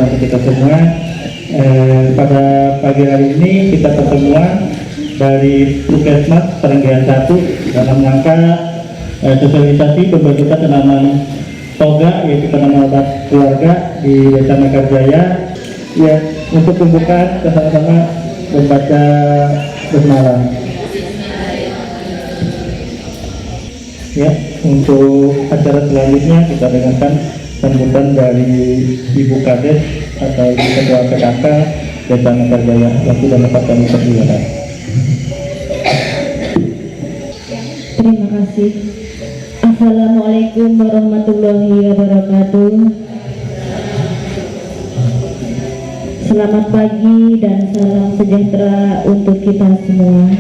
untuk kita semua. Pada pagi hari ini kita pertemuan dari Puskesmas Perenggian 1 dalam rangka sosialisasi pembentukan tanaman toga, yaitu tanaman obat keluarga di Desa Mekarjaya. Ya, untuk pembukaan kita sama-sama membaca basmalah. Ya, untuk acara selanjutnya kita dengarkan sambutan dari Ibu Kades atau Ibu Ketua PKK Desa Mekarjaya. Waktu dan tempat kami persilakan. Terima kasih. Assalamualaikum warahmatullahi wabarakatuh. Selamat pagi dan salam sejahtera untuk kita semua.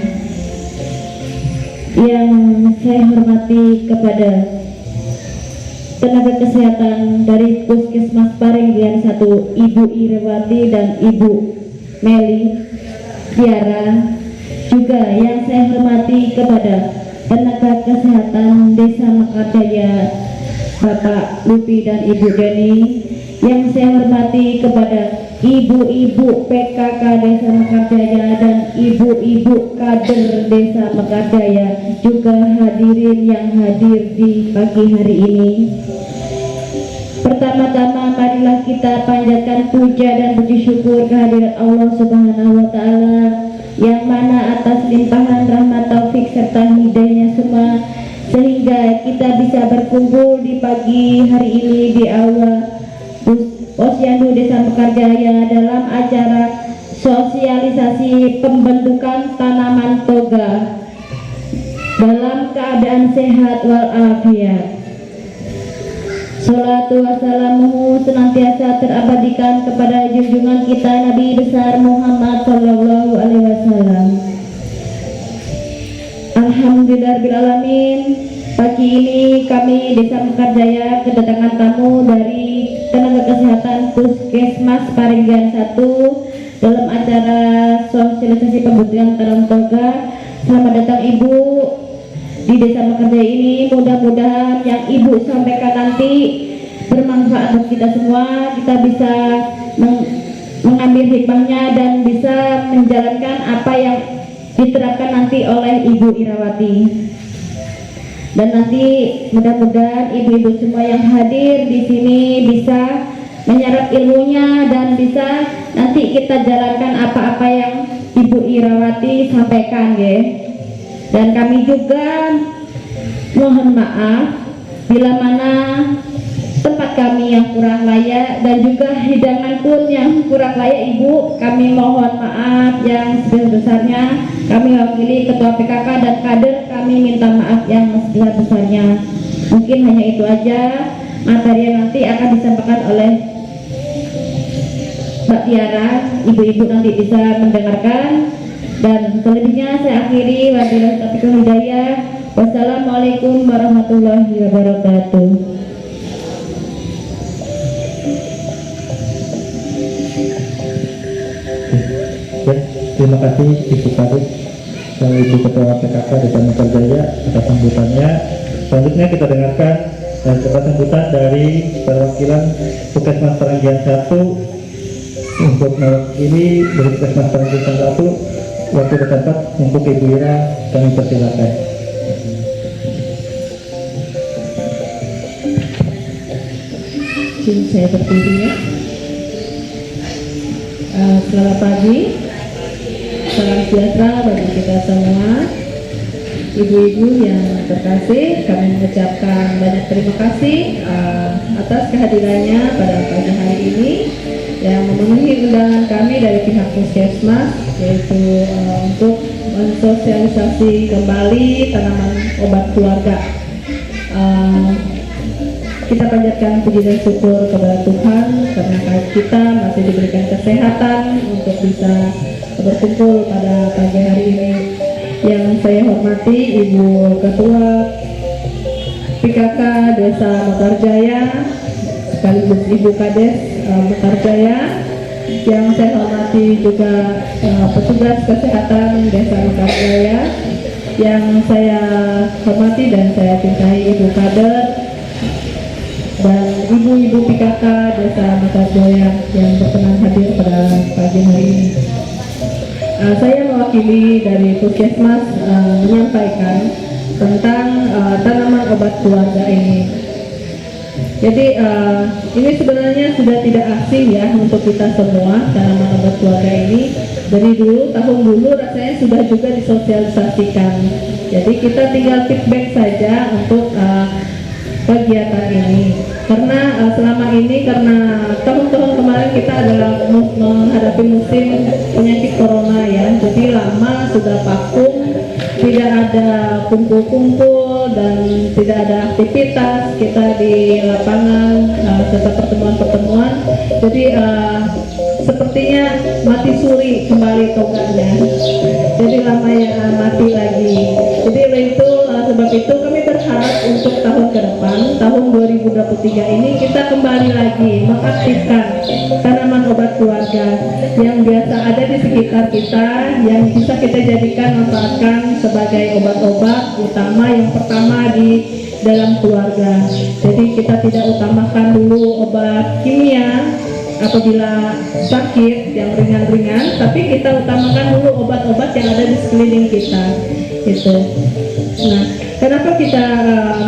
Yang saya hormati kepada tenaga kesehatan dari Puskesmas Perenggian 1, Ibu Irewati dan Ibu Meli Tiara. Juga yang saya hormati kepada tenaga kesehatan Desa Mekarjaya, Bapak Lupi dan Ibu Deni. Yang saya hormati kepada ibu-ibu PKK Desa Mekarjaya dan ibu-ibu kader Desa Mekarjaya, juga hadirin yang hadir di pagi hari ini. Pertama-tama marilah kita panjatkan puja dan puji syukur kehadirat Allah Subhanahu wa Ta'ala, yang mana atas limpahan rahmat taufik serta hidayahnya semua, sehingga kita bisa berkumpul di pagi hari ini di aula Posyandu Desa Mekarjaya dalam acara sosialisasi pembentukan tanaman toga dalam keadaan sehat walafiat. Salatu wassalamuhu senantiasa terabadikan kepada junjungan kita Nabi besar Muhammad Sallallahu Alaihi Wasallam. Alhamdulillahirrahmanirrahim. Pagi ini kami Desa Mekarjaya kedatangan tamu dari tenaga kesehatan Puskesmas Perenggian 1 dalam acara sosialisasi pembentukan tanaman toga. Selamat datang Ibu di Desa Mekarjaya ini. Mudah-mudahan yang Ibu sampaikan nanti bermanfaat untuk kita semua. Kita bisa mengambil hikmahnya dan bisa menjalankan apa yang diterapkan nanti oleh Ibu Irawati. Dan nanti mudah-mudahan ibu-ibu semua yang hadir di sini bisa menyerap ilmunya dan bisa nanti kita jalankan apa-apa yang Ibu Irawati sampaikan, ya. Dan kami juga mohon maaf bila mana tempat kami yang kurang layak dan juga hidangan pun yang kurang layak Ibu, kami mohon maaf yang sebesar-besarnya. Kami wakili Ketua PKK dan kader, kami minta maaf yang sebesar-besarnya. Mungkin hanya itu aja materi yang nanti akan disampaikan oleh Mbak Tiara. Ibu-ibu nanti bisa mendengarkan, dan selebihnya saya akhiri. Wabillahi taufiq wal hidayah. Wassalamualaikum warahmatullahi wabarakatuh. Ya, terima kasih Ibu Kades dan Ibu Ketua PKK Desa Mekarjaya atas sambutannya. Selanjutnya kita dengarkan sambutan dari perwakilan Puskesmas Perenggian 1. Untuk mewakili dari Puskesmas Perenggian 1, waktu bertempat untuk Ibu Ira, kami persilakan. Saya berdiri, ya. Selamat pagi, salam sejahtera bagi kita semua. Ibu-ibu yang terkasih, kami mengucapkan banyak terima kasih atas kehadirannya pada pagi hari ini yang memenuhi undangan kami dari pihak Puskesmas, yaitu untuk mensosialisasi kembali tanaman obat keluarga. Kita panjatkan puji dan syukur kepada Tuhan karena kita masih diberikan kesehatan untuk bisa berkumpul pada pagi hari ini. Yang saya hormati Ibu Ketua PKK Desa Mekarjaya sekaligus Ibu Kades Mekarjaya. Yang saya hormati juga petugas kesehatan Desa Mekarjaya. Yang saya hormati dan saya cintai Ibu Kader dan ibu-ibu PKK Desa Mekarjaya yang berkenan hadir pada pagi hari ini. Saya mewakili dari Puskesmas menyampaikan tentang tanaman obat keluarga ini. Jadi ini sebenarnya sudah tidak asing ya untuk kita semua, tanaman obat keluarga ini. Dari tahun dulu rasanya sudah juga disosialisasikan. Jadi kita tinggal feedback saja untuk kegiatan ini. Karena selama ini, karena tahun-tahun kemarin kita adalah menghadapi musim penyakit corona ya, jadi lama sudah vakum, tidak ada kumpul-kumpul dan tidak ada aktivitas kita di lapangan serta pertemuan-pertemuan. Jadi sepertinya mati suri kembali tongkatnya. Jadi lama ya mati lagi. Jadi itu sebab itu kami berharap untuk tahun ke depan, tahun 2023 ini kita kembali lagi mengaktifkan tanaman obat keluarga yang biasa ada di sekitar kita, yang bisa kita jadikan manfaatkan sebagai obat-obat utama yang pertama di dalam keluarga. Jadi kita tidak utamakan dulu obat kimia apabila sakit yang ringan-ringan, tapi kita utamakan dulu obat-obat yang ada di sekeliling kita gitu. Nah, kenapa kita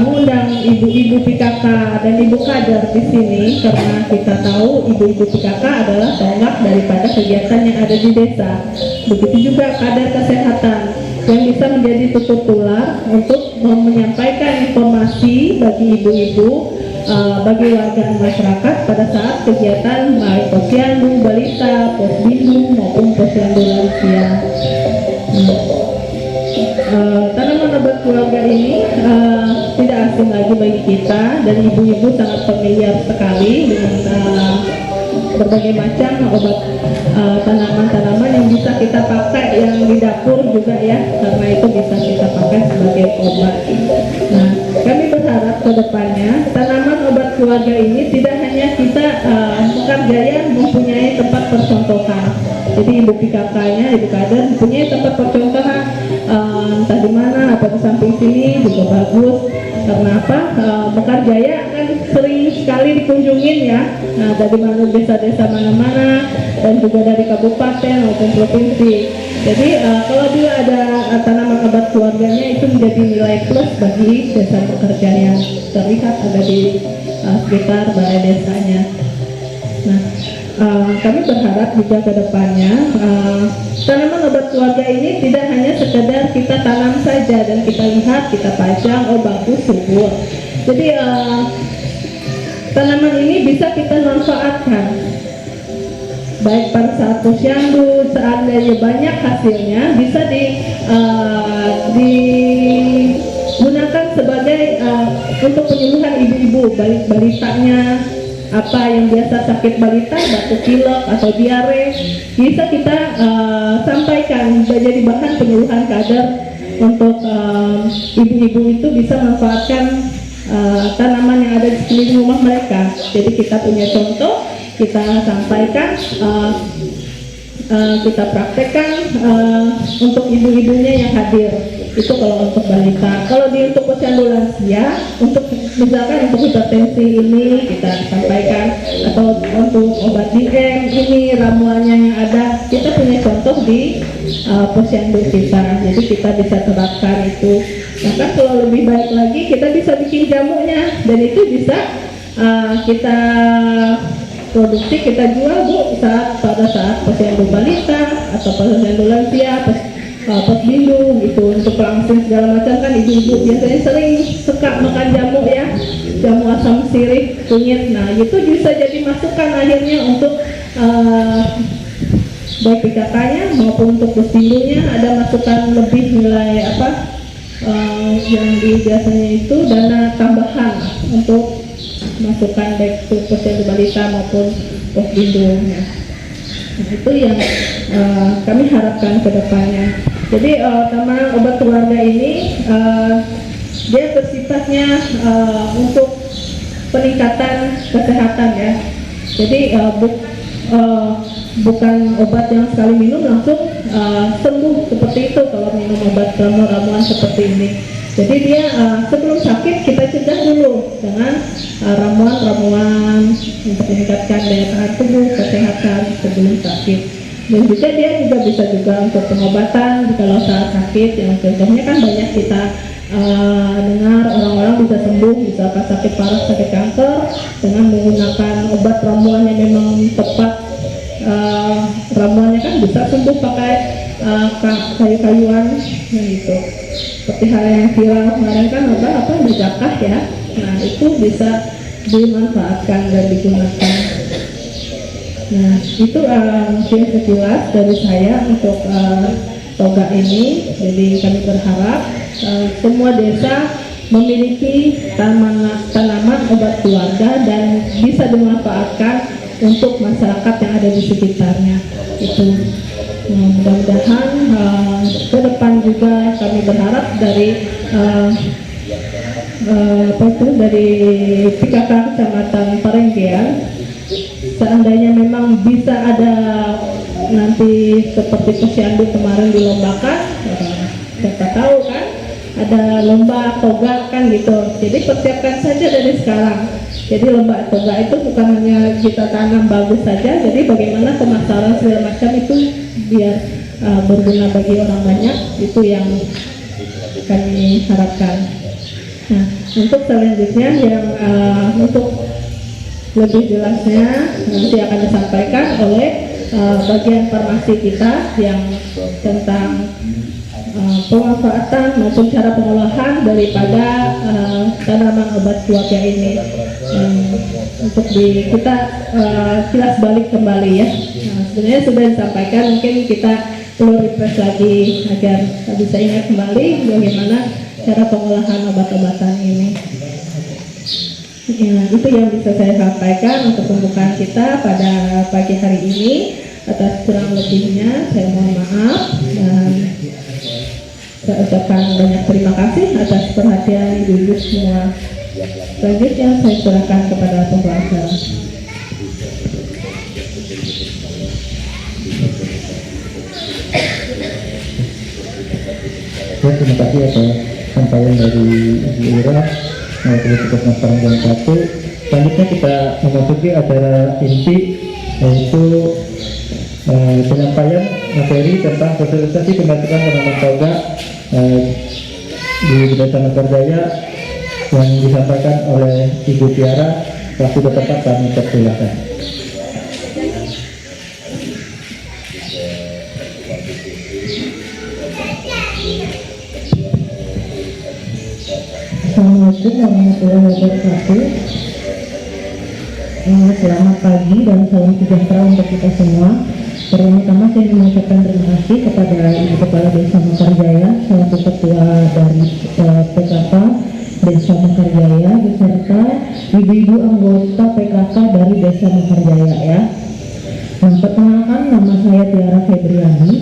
mengundang ibu-ibu PKK dan ibu kader di sini? Karena kita tahu ibu-ibu PKK adalah tonggak daripada kegiatan yang ada di desa. Begitu juga kader kesehatan yang bisa menjadi tutur tular untuk menyampaikan informasi bagi ibu-ibu, bagi warga masyarakat pada saat kegiatan baik posyandu balita, posbindu maupun posyandu lansia. Tanaman obat keluarga ini tidak asing lagi bagi kita, dan ibu-ibu sangat familiar sekali dengan berbagai macam obat tanaman-tanaman yang bisa kita pakai yang di dapur juga ya, karena itu bisa kita pakai sebagai obat. Nah, kami berharap ke depannya tanaman obat keluarga ini tidak hanya kita Mekarjaya mempunyai tempat percontohan. Jadi ibu PKK-nya, ibu kader mempunyai tempat percontohan, entah di mana, apa di samping sini juga bagus. Karena apa? Mekarjaya kan sering sekali dikunjungin ya, dari mana desa-desa mana-mana dan juga dari kabupaten maupun provinsi. Jadi kalau bila ada tanaman obat keluarganya itu menjadi nilai plus bagi desa Mekarjaya, terlihat ada di sekitar balai desanya. Nah, kami berharap juga ke depannya tanaman obat keluarga ini tidak hanya sekedar kita tanam saja dan kita lihat, kita pajang, oh bagus, subur. Jadi tanaman ini bisa kita manfaatkan baik pada saat posyandu, seandainya banyak hasilnya bisa digunakan sebagai untuk penyembuhan ibu-ibu, balitanya, apa yang biasa sakit balita, batuk pilek atau diare, bisa kita sampaikan menjadi bahan penyuluhan kader untuk ibu-ibu itu bisa manfaatkan tanaman yang ada di sekeliling rumah mereka. Jadi kita punya contoh, kita sampaikan, kita praktekkan untuk ibu-ibunya yang hadir. Itu kalau untuk balita. Kalau untuk posyandu lansia, untuk misalkan untuk hipertensi ini kita sampaikan, atau untuk obat DM ini ramuannya yang ada, kita punya contoh di posyandu kita. Jadi kita bisa terapkan itu. Maka kalau lebih baik lagi kita bisa bikin jamunya, dan itu bisa kita produksi, kita jual Bu pada saat posyandu balita atau posyandu lansia, posbindu gitu, untuk langsung segala macam. Kan ibu-ibu biasanya sering suka makan jamu ya, jamu asam sirih, kunyit. Nah itu bisa jadi masukan akhirnya untuk baik PKK-nya maupun untuk posbindunya, ada masukan lebih nilai apa yang biasanya itu dana tambahan untuk masukan baik untuk posyandu balita maupun posbindunya. Nah, itu yang kami harapkan ke depannya. Jadi tanaman obat keluarga ini dia bersifatnya untuk peningkatan kesehatan ya. Jadi bukan obat yang sekali minum langsung sembuh seperti itu kalau minum obat ramuan seperti ini. Jadi dia sebelum sakit kita cegah dulu dengan ramuan-ramuan untuk meningkatkan daya tahan tubuh, kesehatan sebelum sakit. Dan juga dia juga bisa juga untuk pengobatan kalau saat sakit, yang contohnya kan banyak kita dengar orang-orang bisa sembuh misalkan sakit parah, sakit kanker dengan menggunakan obat ramuan yang memang tepat. Ramuannya kan bisa sembuh pakai kayu-kayuan gitu. Seperti hal yang viral kemarin kan apa berjakah ya. Nah itu bisa dimanfaatkan dan digunakan. Nah itu mungkin sekilas dari saya untuk toga ini. Jadi kami berharap semua desa memiliki tanaman obat keluarga dan bisa dimanfaatkan untuk masyarakat yang ada di sekitarnya. Itu mudah-mudahan ke depan juga kami berharap dari dari PKK Kecamatan Parenggean, seandainya memang bisa ada nanti seperti Posyandu kemarin dilombakan, siapa tahu kan ada lomba toga kan gitu. Jadi persiapkan saja dari sekarang. Jadi lomba toga itu bukan hanya kita tanam bagus saja, jadi bagaimana pemasaran segala macam itu biar berguna bagi orang banyak, itu yang kami harapkan. Nah, untuk selanjutnya yang untuk lebih jelasnya nanti akan disampaikan oleh bagian farmasi kita yang tentang pemanfaatan maupun cara pengolahan daripada tanaman obat keluarga ini. Untuk kita kilas balik kembali ya. Nah, sebenarnya sudah disampaikan, mungkin kita perlu refresh lagi agar bisa ingat kembali bagaimana cara pengolahan obat-obatan ini. Ya, itu yang bisa saya sampaikan untuk pembukaan kita pada pagi hari ini. Atas kurang lebihnya saya mohon maaf dan saya ucapkan banyak terima kasih atas perhatian ibu-ibu semua. Selanjutnya saya serahkan kepada pembahasan. Terima kasih atas sampaian dari Ibu Ira, Ketua Puskesmas Parenggean 1. Selanjutnya kita memasuki acara inti, yaitu penyampaian materi tentang sosialisasi pembentukan tanaman toga di Desa Mekarjaya yang disampaikan oleh Ibu Tiara. Waktu tepat kami persilakan. Assalamualaikum warahmatullahi wabarakatuh. Selamat pagi dan salam sejahtera untuk kita semua. Pertama-tama saya mengucapkan terima kasih kepada Ibu Kepala Desa Mekarjaya selaku Ketua dari PKK Desa Mekarjaya beserta ibu-ibu anggota PKK dari Desa Mekarjaya ya. Perkenalkan, nama saya Tiara Febriani.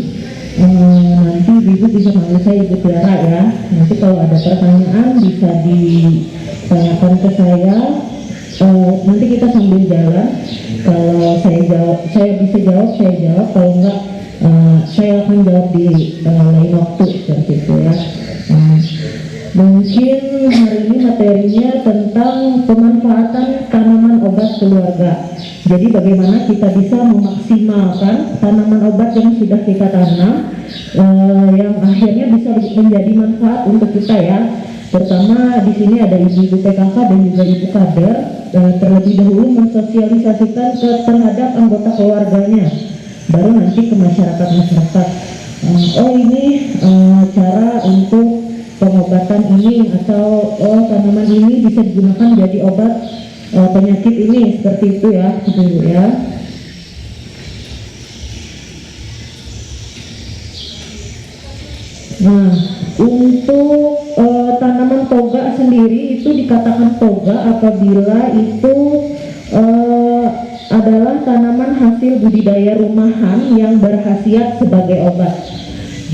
Nanti ibu bisa manggil saya Ibu Tiara ya. Nanti kalau ada pertanyaan bisa ditanyakan ke saya. Nanti kita sambil jalan. Kalau saya bisa jawab, saya jawab. Kalau enggak, saya akan jawab di lain waktu seperti itu ya. Mungkin hari ini materinya tentang pemanfaatan tanaman obat keluarga. Jadi bagaimana kita bisa memaksimalkan tanaman obat yang sudah kita tanam, yang akhirnya bisa menjadi manfaat untuk kita ya. Pertama di sini ada ibu-ibu PKK dan juga ibu kader, terlebih dahulu mensosialisasikan terhadap anggota keluarganya, baru nanti ke masyarakat. Ini cara untuk pengobatan ini, atau tanaman ini bisa digunakan jadi obat penyakit ini, seperti itu ya dulu ya. Nah, untuk tanaman toga sendiri itu dikatakan toga apabila itu adalah tanaman hasil budidaya rumahan yang berkhasiat sebagai obat.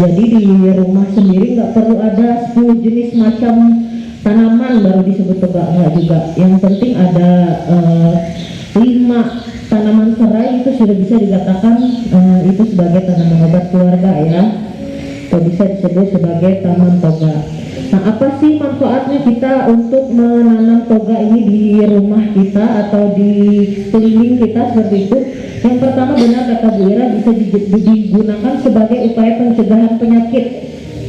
Jadi di rumah sendiri nggak perlu ada 10 jenis macam tanaman baru disebut toga, enggak juga. Yang penting ada 5 tanaman serai itu sudah bisa dikatakan itu sebagai tanaman obat keluarga ya, atau bisa disebut sebagai tanaman toga. Nah, apa sih manfaatnya kita untuk menanam toga ini di rumah kita atau di keliling kita seperti itu? Yang pertama, benar kata Bu Ira, bisa digunakan sebagai upaya pencegahan penyakit.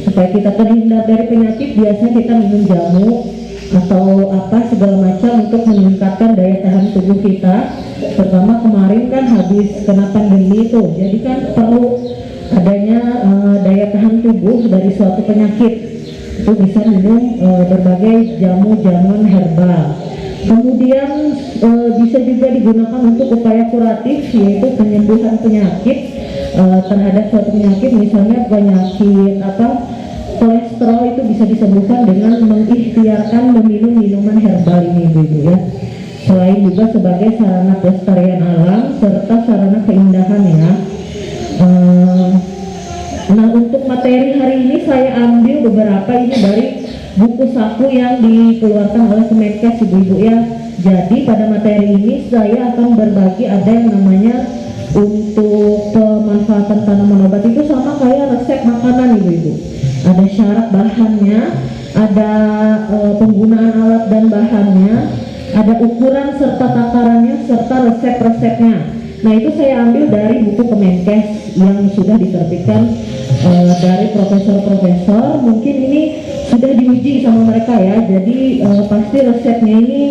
Supaya kita terhindar dari penyakit, biasanya kita minum jamu atau apa segala macam untuk meningkatkan daya tahan tubuh kita. Terutama kemarin kan habis kena pandemi itu, jadi kan perlu adanya daya tahan tubuh dari suatu penyakit. Itu bisa minum berbagai jamu-jamuan herbal. Kemudian bisa juga digunakan untuk upaya kuratif, yaitu penyembuhan penyakit terhadap suatu penyakit, misalnya penyakit kolesterol itu bisa disembuhkan dengan mengikhtiarkan meminum minuman herbal ini, Ibu ya. Selain juga sebagai sarana pelestarian alam serta sarana keindahan ya. Nah, untuk materi hari ini saya ambil beberapa ini dari buku saku yang dikeluarkan oleh Kemenkes, Ibu-ibu ya. Jadi pada materi ini saya akan berbagi, ada yang namanya untuk pemanfaatan tanaman obat itu sama kayak resep makanan, Ibu-ibu. Ada syarat bahannya, ada penggunaan alat dan bahannya, ada ukuran serta takarannya serta resep-resepnya. Nah, itu saya ambil dari buku Kemenkes yang sudah diterbitkan dari profesor-profesor. Mungkin ini sudah diuji sama mereka ya, jadi pasti resepnya ini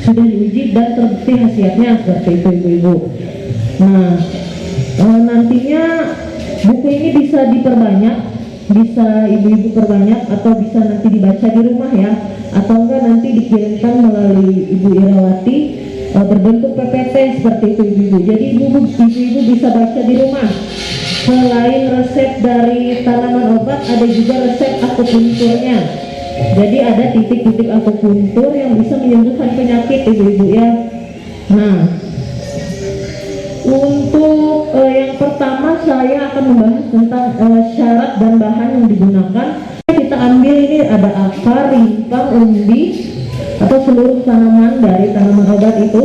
sudah diuji dan terbukti khasiatnya seperti itu, Ibu-ibu. Nah, nantinya buku ini bisa diperbanyak, bisa Ibu-ibu perbanyak, atau bisa nanti dibaca di rumah ya, atau enggak nanti dikirimkan melalui Ibu Irawati berbentuk PPT seperti itu, Ibu-ibu. Jadi Ibu-ibu bisa baca di rumah. Selain resep dari tanaman obat, ada juga resep akupunturnya. Jadi ada titik-titik akupuntur yang bisa menyembuhkan penyakit, Ibu-ibu ya. Nah, untuk yang pertama saya akan membahas tentang syarat dan bahan yang digunakan. Kita ambil ini ada akar, rimpang, umbi atau seluruh tanaman dari tanaman obat itu.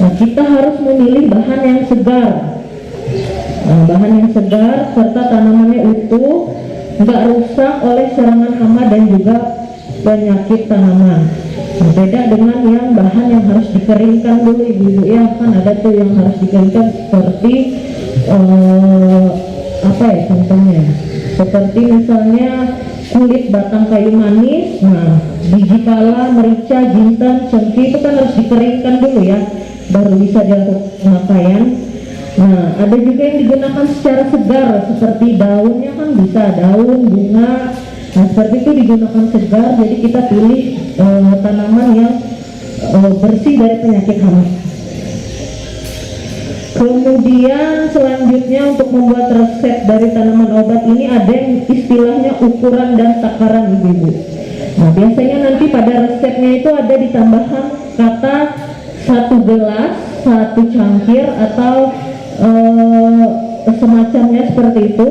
Nah, kita harus memilih bahan yang segar. Bahan yang segar serta tanamannya utuh, nggak rusak oleh serangan hama dan juga penyakit tanaman. Beda dengan yang bahan yang harus dikeringkan dulu, Ibu-ibu ya, kan ada tuh yang harus dikeringkan seperti apa ya contohnya, seperti misalnya kulit batang kayu manis, nah biji pala, merica, jintan, cengkeh itu kan harus dikeringkan dulu ya, baru bisa dilakukan pemakaian. Nah, ada juga yang digunakan secara segar, seperti daunnya kan bisa daun, bunga. Nah, seperti itu digunakan segar, jadi kita pilih tanaman yang bersih dari penyakit hama. Kemudian selanjutnya untuk membuat resep dari tanaman obat ini ada yang istilahnya ukuran dan takaran, Ibu-ibu. Nah, biasanya nanti pada resepnya itu ada ditambahkan kata 1 gelas, 1 cangkir atau semacamnya seperti itu.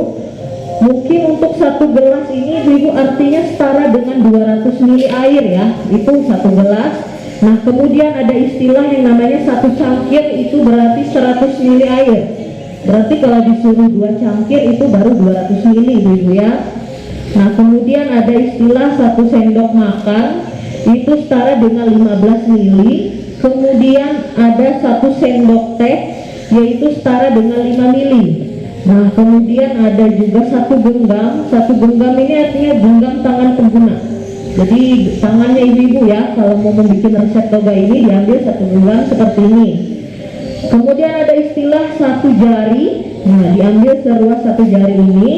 Mungkin untuk 1 gelas ini, Ibu, artinya setara dengan 200 ml air ya, itu 1 gelas. Nah, kemudian ada istilah yang namanya 1 cangkir, itu berarti 100 ml air. Berarti kalau disuruh 2 cangkir itu baru 200 ml, Ibu ya. Nah, kemudian ada istilah 1 sendok makan, itu setara dengan 15 ml. Kemudian ada 1 sendok teh, yaitu setara dengan 5 ml. Nah, kemudian ada juga 1 genggam. 1 genggam ini artinya genggam tangan pengguna. Jadi tangannya Ibu-ibu ya, kalau mau membuat resep toga ini diambil 1 genggam seperti ini. Kemudian ada istilah 1 jari. Nah, diambil seruas 1 jari ini.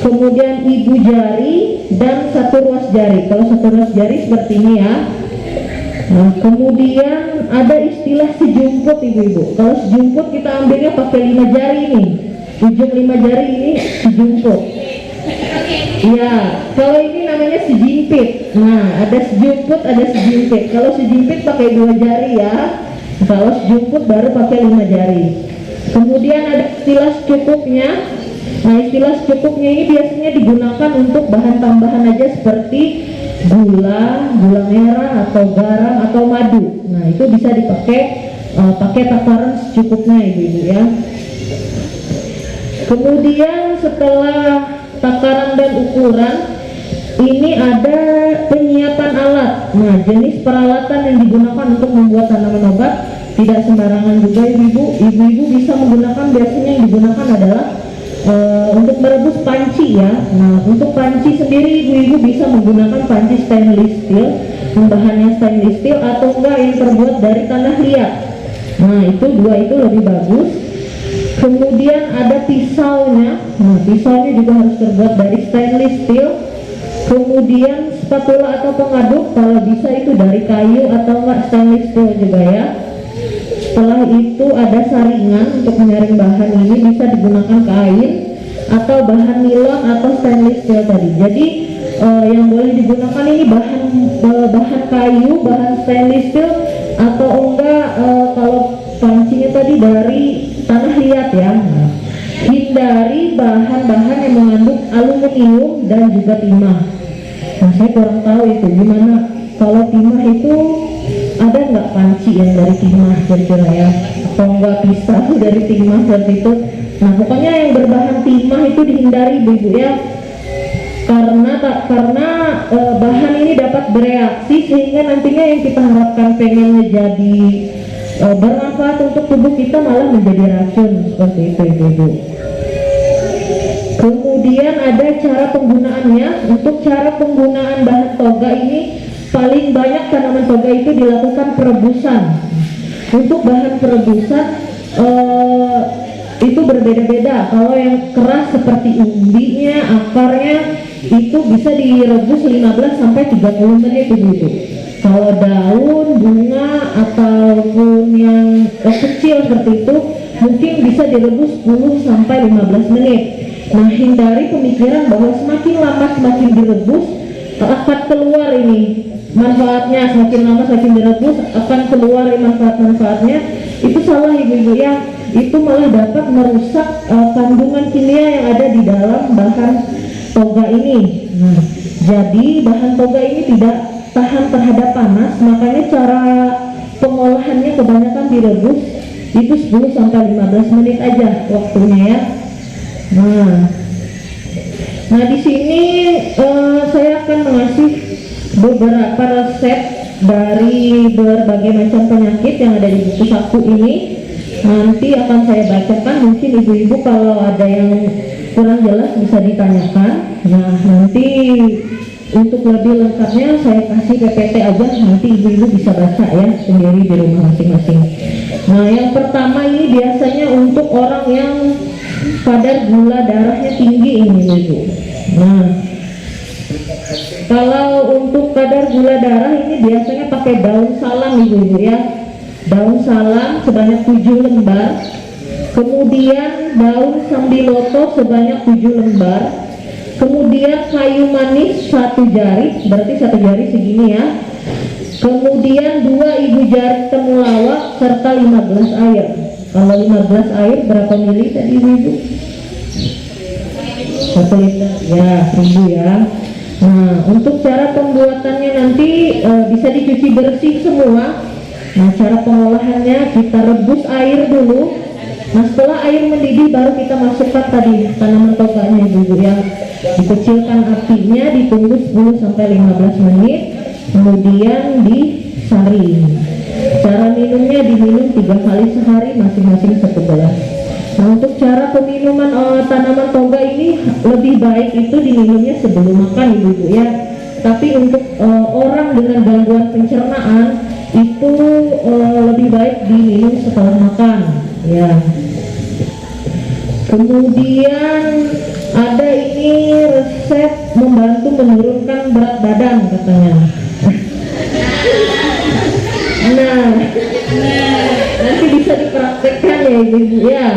Kemudian ibu jari dan 1 ruas jari. Kalau 1 ruas jari seperti ini ya. Nah, kemudian ada istilah sejumput, Ibu-ibu. Kalau sejumput kita ambilnya pakai 5 jari ini. Ujung 5 jari ini sejumput. Ya, kalau ini namanya sejimpit. Nah, ada sejumput, ada sejimpit. Kalau sejimpit pakai 2 jari ya. Kalau sejumput baru pakai 5 jari. Kemudian ada istilah secukupnya. Nah, istilah secukupnya ini biasanya digunakan untuk bahan tambahan aja seperti gula, gula merah atau garam atau madu. Nah, itu bisa dipakai pakai takaran secukupnya, Ibu-ibu ya. Kemudian setelah takaran dan ukuran, ini ada penyiapan alat. Nah, jenis peralatan yang digunakan untuk membuat tanaman obat tidak sembarangan juga ibu-ibu. Ibu-ibu bisa menggunakan, biasanya yang digunakan adalah untuk merebus panci ya. Nah, untuk panci sendiri ibu-ibu bisa menggunakan panci stainless steel, bahannya stainless steel atau enggak yang terbuat dari tanah liat. Nah, itu dua itu lebih bagus. Kemudian ada pisaunya. Nah, pisaunya juga harus terbuat dari stainless steel. Kemudian spatula atau pengaduk kalau bisa itu dari kayu atau enggak stainless steel juga ya. Setelah itu ada saringan untuk menyaring bahan, ini bisa digunakan kain atau bahan nilon atau stainless steel tadi. Jadi yang boleh digunakan ini bahan kayu, bahan stainless steel atau enggak kalau pancinya tadi dari tanah liat ya. Nah, hindari bahan-bahan yang mengandung aluminium dan juga timah. Nah, saya kurang tahu itu gimana kalau timah itu ada nggak panci yang dari timah kira-kira ya, atau enggak pisau dari timah seperti itu. Nah, pokoknya yang berbahan timah itu dihindari ibu ya, karena bahan ini dapat bereaksi sehingga nantinya yang kita harapkan pengen menjadi bermanfaat untuk tubuh kita malah menjadi racun seperti itu ibu-ibu. Kemudian ada cara penggunaannya. Untuk cara penggunaan bahan toga ini paling banyak tanaman toga itu dilakukan perebusan. Untuk bahan perebusan itu berbeda-beda. Kalau yang keras seperti umbinya, akarnya itu bisa direbus 15 sampai 30 menit ibu-ibu. Kalau daun, bunga ataupun yang kecil seperti itu mungkin bisa direbus 10 sampai 15 menit. Nah, hindari pemikiran bahwa semakin lama semakin direbus akan keluar ini manfaatnya, semakin lama semakin direbus akan keluar manfaat-manfaatnya. Itu salah ibu-ibu ya, itu malah dapat merusak kandungan kimia yang ada di dalam bahan toga ini. Nah, jadi bahan toga ini tidak tahan terhadap panas, makanya cara pengolahannya kebanyakan direbus itu 10 sampai 15 menit aja waktunya ya. Nah di sini saya akan mengasih beberapa resep dari berbagai macam penyakit yang ada di buku saku ini. Nanti akan saya bacakan, mungkin ibu-ibu kalau ada yang kurang jelas bisa ditanyakan. Nah, nanti untuk lebih lengkapnya saya kasih PPT aja, nanti ibu-ibu bisa baca ya sendiri di rumah masing-masing. Nah, yang pertama ini biasanya untuk orang yang kadar gula darahnya tinggi ini ibu. Nah, kalau untuk kadar gula darah ini biasanya pakai daun salam ibu-ibu ya. Daun salam sebanyak 7 lembar. Kemudian daun sambiloto sebanyak 7 lembar. Kemudian kayu manis 1 jari, berarti 1 jari segini ya. Kemudian 2 ibu jari temulawak serta 5 gelas air. Kalau 5 gelas air berapa mili tadi ibu? 1 liter ya, 1000 ya. Nah, untuk cara pembuatannya nanti bisa dicuci bersih semua. Nah, cara pengolahannya kita rebus air dulu. Nah, setelah air mendidih baru kita masukkan tadi tanaman toganya ibu ya. Dikecilkan apinya, ditunggu 10 sampai 15 menit, kemudian disaring. Cara minumnya diminum 3 kali sehari, masing-masing 1 gelas. Nah, untuk cara peminuman tanaman toga ini lebih baik itu diminumnya sebelum makan ibu ya. Tapi untuk orang dengan gangguan pencernaan itu lebih baik diminum setelah makan ya. Kemudian ada ini resep membantu menurunkan berat badan katanya. Nah, nanti bisa dipraktekkan ya ibu ya.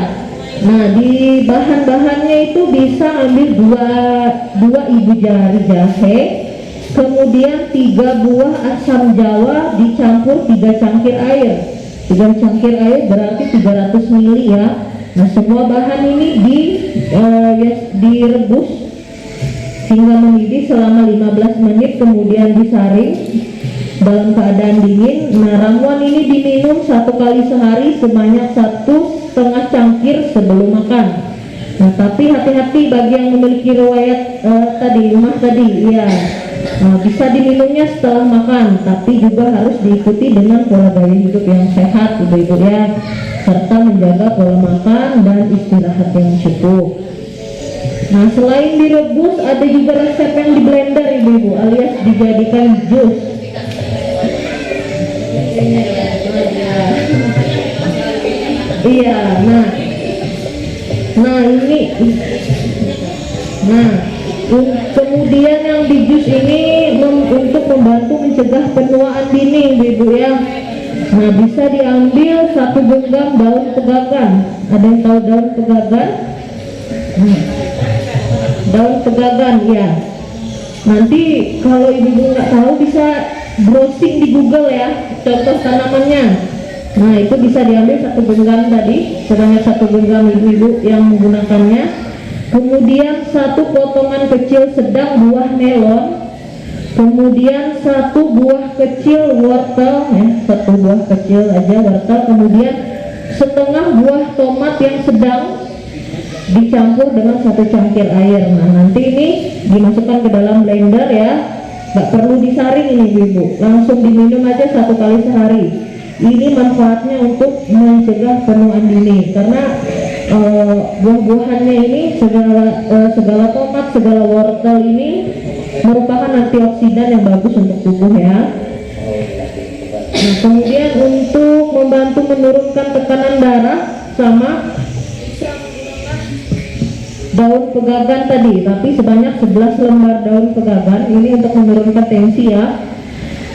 Nah, di bahan-bahannya itu bisa ambil 2 ibu jari jahe, kemudian 3 buah asam jawa dicampur 3 cangkir air. 3 cangkir air berarti 300 ml ya. Nah, semua bahan ini direbus hingga mendidih selama 15 menit, kemudian disaring dalam keadaan dingin. Nah, ramuan ini diminum 1 kali sehari sebanyak 1,5 cangkir sebelum makan. Nah, tapi hati-hati bagi yang memiliki riwayat rumah tadi, ya. Bisa diminumnya setelah makan, tapi juga harus diikuti dengan pola gaya hidup yang sehat, ibu-ibu ya, serta menjaga pola makan dan istirahat yang cukup. Nah, selain direbus, ada juga resep yang di blender, ibu-ibu, alias dijadikan jus. Iya, kemudian yang di jus ini untuk membantu mencegah penuaan dini, ibu ya. Nah, bisa diambil 1 genggam daun pegagan. Ada yang tahu daun pegagan? Daun pegagan, ya. Nanti kalau ibu nggak tahu bisa browsing di Google ya, contoh tanamannya. Nah, itu bisa diambil 1 genggam tadi, sebanyak 1 genggam ibu-ibu yang menggunakannya. Kemudian 1 potongan kecil sedang buah melon, kemudian 1 buah kecil wortel, ya, 1 buah kecil aja wortel, kemudian setengah buah tomat yang sedang dicampur dengan 1 cangkir air. Nah, nanti ini dimasukkan ke dalam blender ya, nggak perlu disaring ini ibu, langsung diminum aja 1 kali sehari. Ini manfaatnya untuk mencegah penuaan dini, karena buah-buahannya ini segala tomat, segala wortel ini merupakan antioksidan yang bagus untuk tubuh ya. Nah, kemudian untuk membantu menurunkan tekanan darah sama daun pegagan tadi, tapi sebanyak 11 lembar daun pegagan ini untuk menurunkan tensi ya.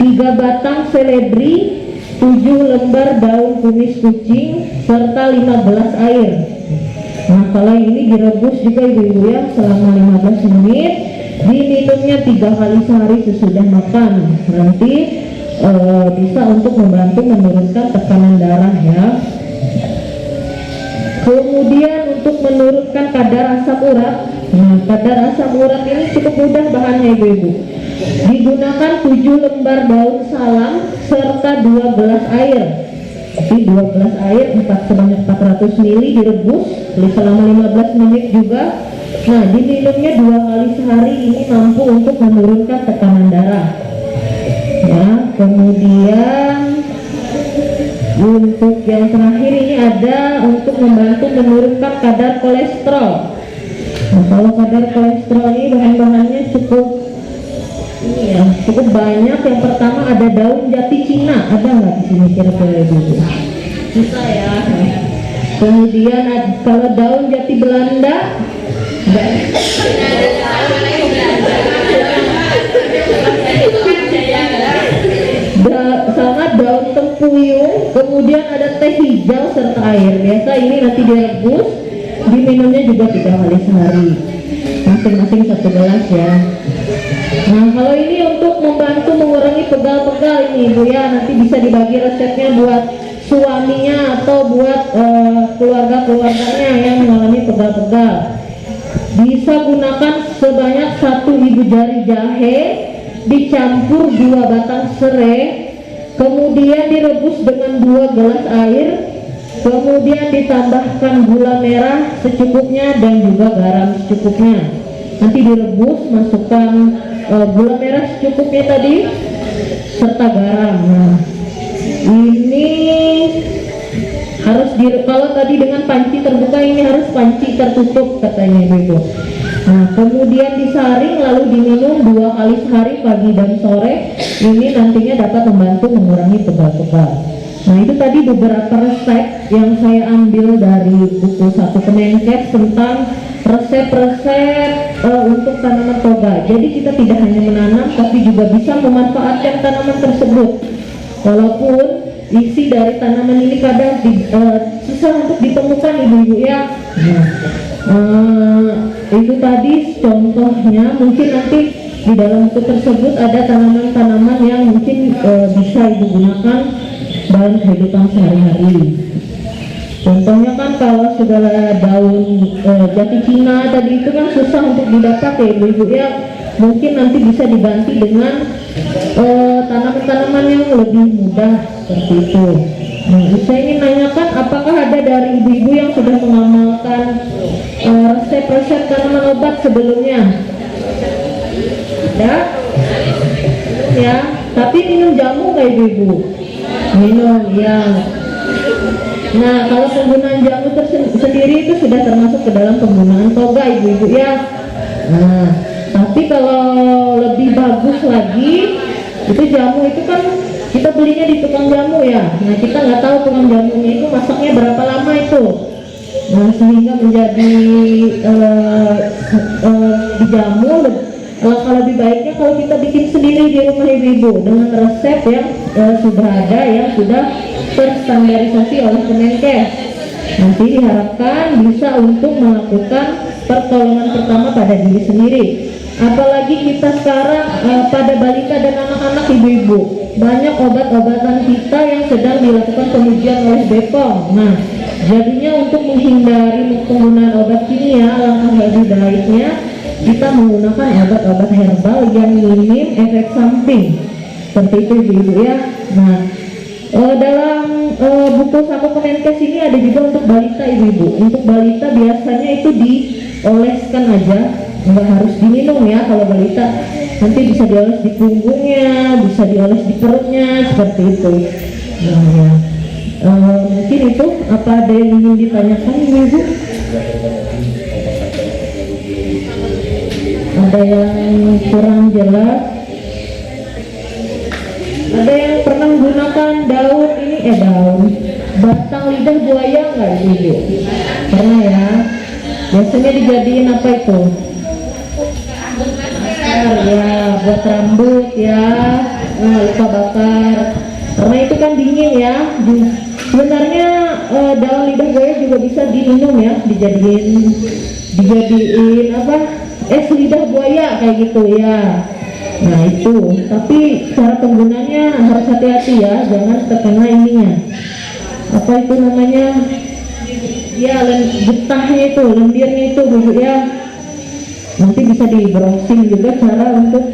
3 batang seledri, 7 lembar daun kumis kucing, serta 15 air. Nah, kalau ini direbus juga ibu-ibu ya selama 15 menit, diminumnya 3 kali sehari sesudah makan. Nanti bisa untuk membantu menurunkan tekanan darah ya. Kemudian untuk menurunkan kadar asam urat. Nah, kadar asam urat ini cukup mudah bahannya ibu-ibu. Digunakan 7 lembar daun salam serta 2 gelas air. Jadi 2 gelas air sebanyak 400 ml direbus selama 15 menit juga. Nah, diminumnya 2 kali sehari, ini mampu untuk menurunkan tekanan darah. Ya, kemudian untuk yang terakhir ini ada untuk membantu menurunkan kadar kolesterol. Nah, kalau kadar kolesterol ini bahan-bahannya cukup banyak. Yang pertama ada daun jati Cina, ada nggak di sini kira-kira dulu? Bisa ya. Kemudian kalau daun jati Belanda, sama daun tempuyung, kemudian ada teh hijau serta air. Biasa ini nanti direbus, diminumnya juga 3 kali sehari, masing-masing 1 gelas ya. Nah, kalau ini untuk membantu mengurangi pegal-pegal ini ibu ya, nanti bisa dibagi resepnya buat suaminya atau buat keluarga-keluarganya yang mengalami pegal-pegal. Bisa gunakan sebanyak 1 ibu jari jahe, dicampur 2 batang serai, kemudian direbus dengan 2 gelas air, kemudian ditambahkan gula merah secukupnya dan juga garam secukupnya. Nanti direbus, masukkan gula merah secukupnya tadi serta garam. Nah, ini harus kalau tadi dengan panci terbuka, ini harus panci tertutup katanya ibu. Nah, kemudian disaring lalu diminum 2 kali sehari pagi dan sore. Ini nantinya dapat membantu mengurangi pegal-pegal. Nah, itu tadi beberapa resep yang saya ambil dari buku 1 Kemenkes tentang resep-resep untuk tanaman toga. Jadi kita tidak hanya menanam, tapi juga bisa memanfaatkan tanaman tersebut. Walaupun isi dari tanaman ini kadang susah untuk ditemukan ibu-ibu ya. Itu tadi contohnya. Mungkin nanti di dalam buku tersebut ada tanaman-tanaman yang mungkin bisa ibu gunakan dalam kehidupan sehari-hari. Contohnya kan kalau segala daun jati Cina tadi itu kan susah untuk didapat ya ibu-ibu ya. Mungkin nanti bisa diganti dengan tanaman-tanaman yang lebih mudah seperti itu. Nah, saya ingin nanyakan, apakah ada dari ibu-ibu yang sudah mengamalkan resep-resep tanaman obat sebelumnya? Ada? Ya, tapi minum jamu nggak ibu-ibu? Minum, ya. Nah, kalau penggunaan jamu sendiri itu sudah termasuk ke dalam penggunaan toga ibu-ibu ya. Nah, tapi kalau lebih bagus lagi, itu jamu itu kan kita belinya di tukang jamu ya. Nah, kita nggak tahu tukang jamunya itu masaknya berapa lama itu. Nah, sehingga menjadi dijamu kalau lebih baiknya kalau kita bikin sendiri di rumah ibu-ibu dengan resep yang sudah ada, yang sudah terstandarisasi oleh Kemenkes. Nanti diharapkan bisa untuk melakukan pertolongan pertama pada diri sendiri. Apalagi kita sekarang pada balita dan anak-anak ibu-ibu, banyak obat-obatan kita yang sedang dilakukan pengujian oleh BPOM. Nah, jadinya untuk menghindari penggunaan obat kimia, langkah lebih baiknya kita menggunakan obat-obat herbal yang minim efek samping. Seperti itu ibu-ibu ya. Nah, dalam buku saku Kemenkes ini ada juga untuk balita ibu-ibu. Untuk balita biasanya itu dioleskan aja, nggak harus diminum ya. Kalau balita nanti bisa dioles di punggungnya, bisa dioles di perutnya, seperti itu. Nah, ya. Mungkin itu apa ada yang ingin ditanyakan ibu-ibu? Ada yang kurang jelas? Ada yang pernah menggunakan daun ini daun batang lidah buaya nggak ibu? Pernah ya? Biasanya dijadiin apa itu? Ya, buat rambut ya, luka bakar. Karena itu kan dingin ya. Sebenarnya daun lidah buaya juga bisa diminum ya, dijadiin apa? Es lidah buaya kayak gitu ya. Nah itu, tapi cara penggunanya harus hati-hati ya, jangan terkena ininya. Apa itu namanya? Ya, getahnya itu, lendirnya itu bu ya. Nanti bisa di browsing juga cara untuk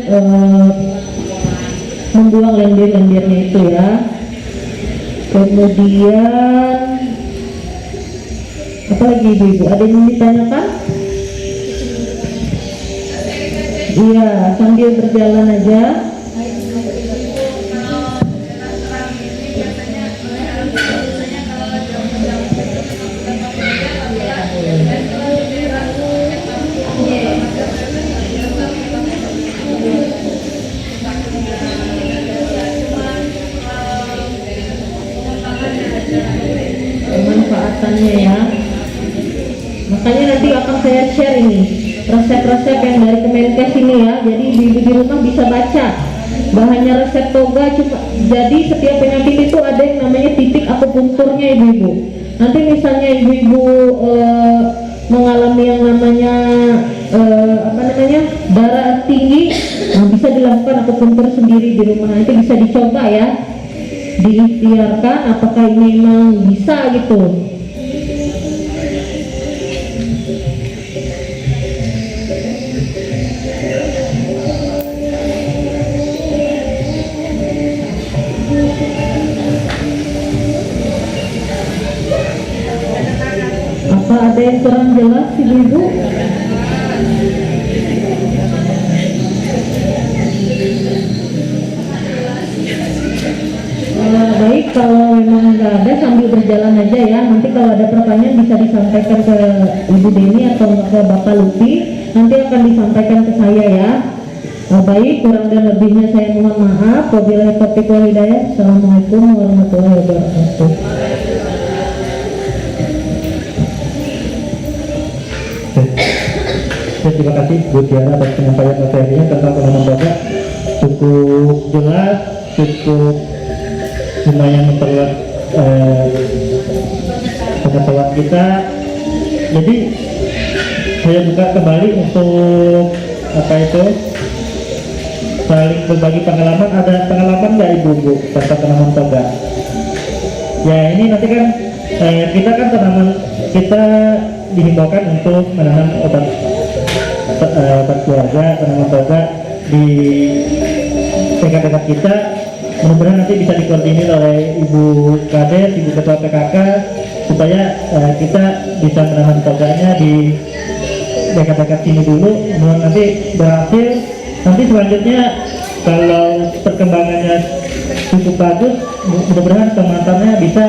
membuang lendir-lendirnya itu ya. Kemudian apa lagi ibu-ibu? Ada yang ditanyakan? Iya, sambil berjalan aja. Pemanfaatannya ya. Makanya nanti akan saya share ini resep-resep yang dari Kemenkes ini ya. Jadi ibu-ibu di rumah bisa baca bahannya resep toga. Cuma jadi setiap penyakit itu ada yang namanya titik akupunkturnya ibu-ibu. Nanti misalnya ibu-ibu mengalami yang namanya darah tinggi, nah bisa dilakukan akupunktur sendiri di rumah. Nanti bisa dicoba ya, diikhtiarkan apakah ini memang bisa gitu. Apa ada yang kurang jelas ibu-ibu? Baik, kalau memang nggak ada sambil berjalan aja ya. Nanti kalau ada pertanyaan bisa disampaikan ke Ibu Deni atau ke Bapak Lutfi. Nanti akan disampaikan ke saya ya. Baik, kurang dan lebihnya saya mohon maaf. Wabillahi taufiq wal hidayah. Assalamualaikum warahmatullahi wabarakatuh. Terima kasih Bu Diana atas penyampaian materinya tentang tanaman toga. Cukup jelas, cukup lumayan memperluas pengetahuan kita. Jadi saya buka kembali untuk saling berbagi pengalaman. Ada pengalaman nggak ibu tentang tanaman toga? Ya ini nanti kan kita dihimbaukan untuk menanam obat keluarga tanaman toga di dekat-dekat kita. Mudah-mudahan nanti bisa dikoordinir oleh Ibu Kades, Ibu Ketua PKK supaya kita bisa menanam toganya di dekat-dekat sini dulu, nanti berhasil. Nanti selanjutnya kalau perkembangannya cukup bagus, mudah-mudahan teman-temannya bisa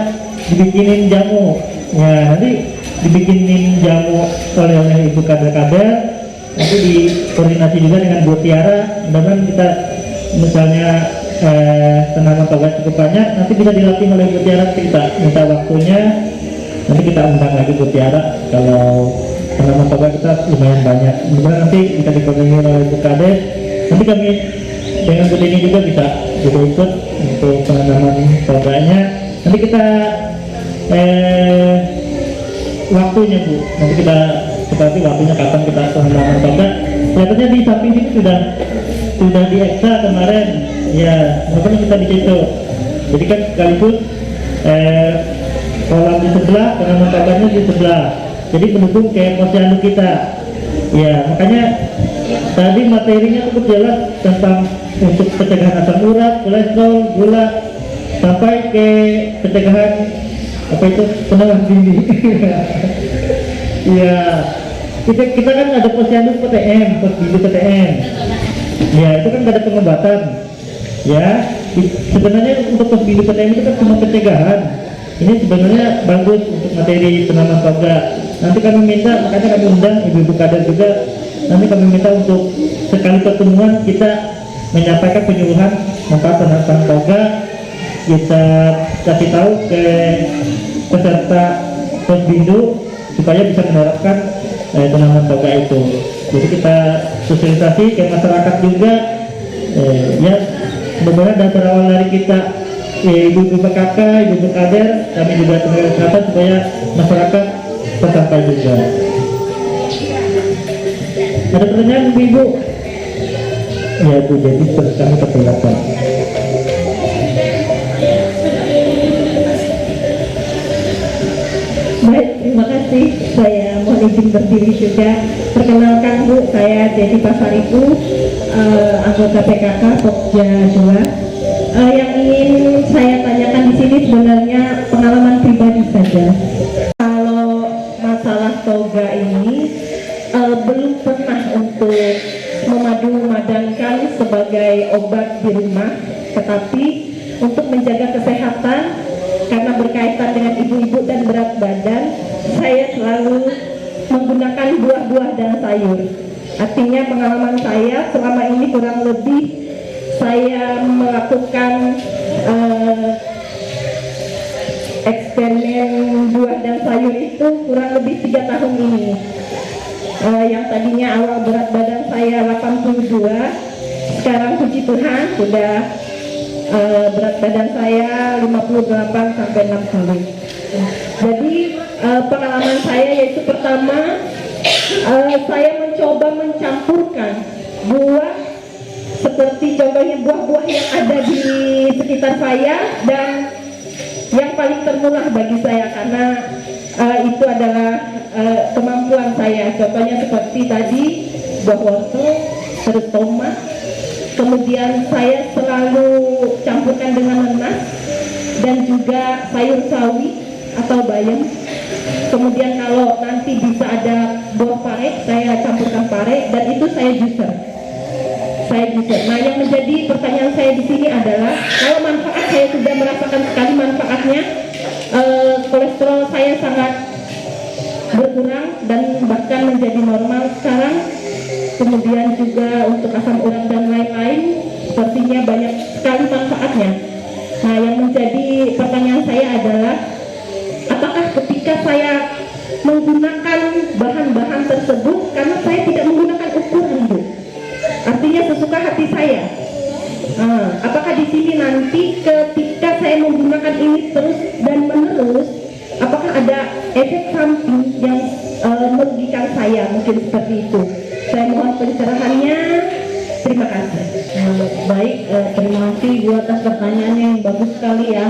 dibikinin jamu. Ya, nanti dibikinin jamu oleh ibu kader-kader, nanti dikoordinasi juga dengan Bu Tiara. Mudah-mudahan kita misalnya tanaman toga cukup banyak, nanti bisa dilatih oleh Bu Tiara. Kita minta waktunya, nanti kita undang lagi Bu Tiara kalau tanaman toga kita lumayan banyak. Mudah-mudahan nanti bisa dikoordinasi oleh Bu Kades. Nanti kami dengan Bu Dini juga bisa ikut untuk penanaman toganya. Nanti kita waktunya Bu, nanti kita seperti waktunya kapan kita penanaman toga. Kelihatannya di samping sini sudah dieksa kemarin, ya mungkin kita di situ. Jadi kan sekaligus kolam di sebelah, penanaman toganya di sebelah. Jadi mendukung ke posyandu kita. Ya makanya tadi materinya cukup jelas tentang untuk pencegahan asam urat, kolesterol, gula, sampai ke pencegahan apa itu penawar dini. Ya kita kan ada posyandu PTM, posbindu PTM. Ya itu kan ada pengobatan. Ya sebenarnya untuk posbindu PTM itu kan cuma pencegahan. Ini sebenarnya bagus untuk materi penanaman toga. Nanti kami minta, makanya kami undang ibu-ibu kader juga. Nanti kami minta untuk sekali pertemuan kita menyampaikan penyuluhan manfaat penanaman toga. Kita kasih tahu ke peserta posbindu supaya bisa menerapkan tanaman toga itu. Jadi kita sosialisasi ke masyarakat juga. Ya sebenarnya dasar awal dari kita ibu-ibu PKK, ibu-ibu kader, kami juga tenaga kesehatan supaya masyarakat tersampai juga. Ada pertanyaan ibu? Ya Bu, jadi terus kami persilakan. Baik, terima kasih. Saya mohon izin berdiri juga. Perkenalkan Bu, saya Dedi Pasaribu, anggota PKK Pokja 2. Yang ingin saya tanyakan di sini sebenarnya pengalaman pribadi saja. Kalau masalah toga ini belum pernah untuk memadu-madankan sebagai obat di rumah, tetapi untuk menjaga kesehatan karena berkaitan dengan ibu-ibu dan berat badan, saya selalu menggunakan buah-buah dan sayur. Artinya pengalaman saya selama ini kurang lebih saya melakukan eksperimen buah dan sayur itu kurang lebih 3 tahun ini. Yang tadinya awal berat badan saya 82, sekarang puji Tuhan sudah berat badan saya 58 sampai 60. Jadi pengalaman saya yaitu pertama saya mencoba mencampurkan buah seperti contohnya buah-buah yang ada di sekitar saya, dan yang paling termurah bagi saya karena itu adalah kemampuan saya. Contohnya seperti tadi buah wortel, terus tomat, kemudian saya selalu campurkan dengan nanas dan juga sayur sawi atau bayam. Kemudian kalau nanti bisa ada buah pare, saya campurkan pare, dan itu saya juicer. Nah, yang menjadi pertanyaan saya di sini adalah kalau manfaat, saya sudah merasakan sekali manfaatnya. Kolesterol saya sangat berkurang dan bahkan menjadi normal sekarang. Kemudian juga untuk asam urat dan lain-lain, sepertinya banyak sekali manfaatnya. Nah, yang menjadi pertanyaan saya adalah apakah ketika saya menggunakan bahan-bahan tersebut, karena saya tidak menggunakan ukuran, Bu, artinya sesuka hati saya. Apakah di sini nanti ketika saya menggunakan ini terus dan menerus, apakah ada efek samping yang merugikan saya? Mungkin seperti itu. Saya mohon pencerahannya. Terima kasih. Baik, terima kasih Bu atas pertanyaannya yang bagus sekali ya.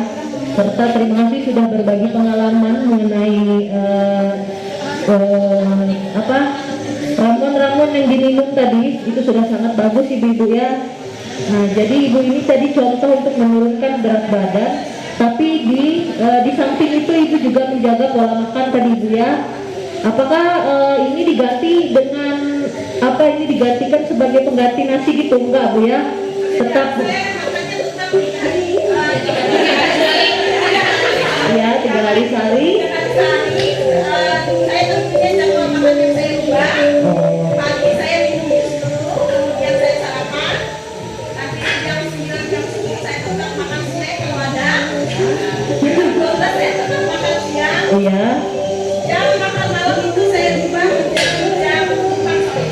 Serta terima kasih sudah berbagi pengalaman mengenai ramuan-ramuan yang diminum tadi. Itu sudah sangat bagus Ibu ya. Nah, jadi Ibu ini tadi contoh untuk menurunkan berat badan, tapi di samping itu Ibu juga menjaga pola makan tadi Ibu ya. Apakah ini diganti dengan apa, ini digantikan sebagai pengganti nasi gitu? Enggak Bu ya, tetap ya 3 kali sehari. Saya tuh punya jadwal makan yang saya ubah. Pagi saya minum jus dulu, kemudian saya sarapan. Nanti jam 9, jam 10 saya tetap makan snack kalau ada. Jam 12 saya tetap makan siang. Oh ya. Jam makan malam itu saya ubah menjadi jam 4 sore.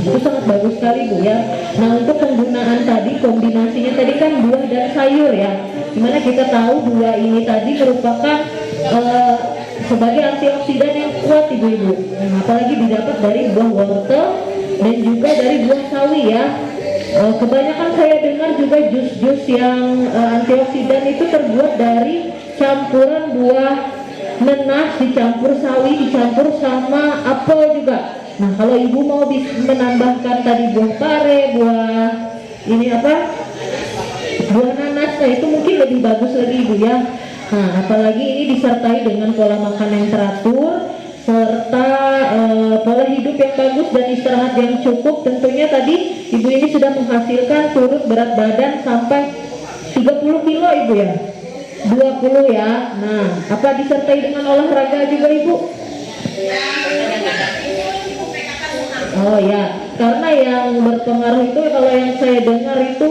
Itu sangat bagus sekali Bu ya. Nah, untuk penggunaan tadi, kombinasinya tadi kan buah dan sayur ya, dimana kita tahu buah ini tadi merupakan sebagai antioksidan yang kuat ibu-ibu. Nah, apalagi didapat dari buah wortel dan juga dari buah sawi ya. Kebanyakan saya dengar juga jus-jus yang antioksidan itu terbuat dari campuran buah nanas dicampur sawi, dicampur sama apel juga. Nah, kalau ibu mau menambahkan tadi buah pare, buah ini apa, buah nanas, nah itu mungkin lebih bagus lagi ibu ya. Nah, apalagi ini disertai dengan pola makan yang teratur serta pola hidup yang bagus dan istirahat yang cukup. Tentunya tadi ibu ini sudah menghasilkan turut berat badan sampai 30 kilo ibu ya, 20 ya. Nah, apa disertai dengan olahraga juga ibu? Oh ya, karena yang berpengaruh itu kalau yang saya dengar itu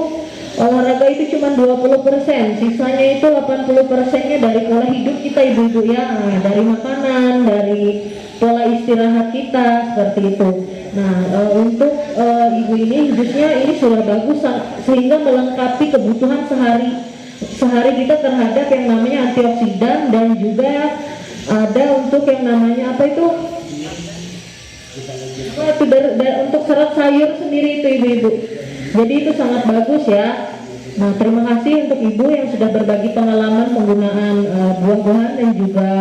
olahraga itu cuma 20%, sisanya itu 80%-nya dari pola hidup kita ibu-ibu ya. Nah, dari makanan, dari pola istirahat kita seperti itu. Nah, untuk ibu ini jusnya ini sudah bagus sehingga melengkapi kebutuhan sehari kita terhadap yang namanya antioksidan dan juga ada untuk yang namanya apa itu? Untuk serat sayur sendiri itu ibu-ibu. Jadi itu sangat bagus ya. Nah, terima kasih untuk ibu yang sudah berbagi pengalaman penggunaan buah-buahan dan juga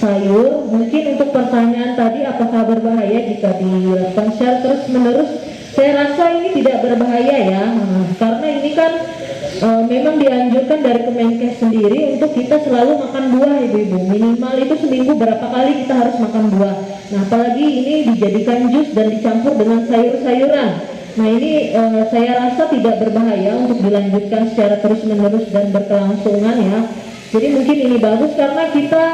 sayur. Mungkin untuk pertanyaan tadi apakah berbahaya jika dilakukan share terus menerus, saya rasa ini tidak berbahaya ya. Karena ini kan memang dianjurkan dari Kemenkes sendiri untuk kita selalu makan buah ibu-ibu. Minimal itu seminggu berapa kali kita harus makan buah. Nah, apalagi ini dijadikan jus dan dicampur dengan sayur-sayuran. Nah, ini saya rasa tidak berbahaya untuk dilanjutkan secara terus-menerus dan berkelangsungan ya. Jadi mungkin ini bagus karena kita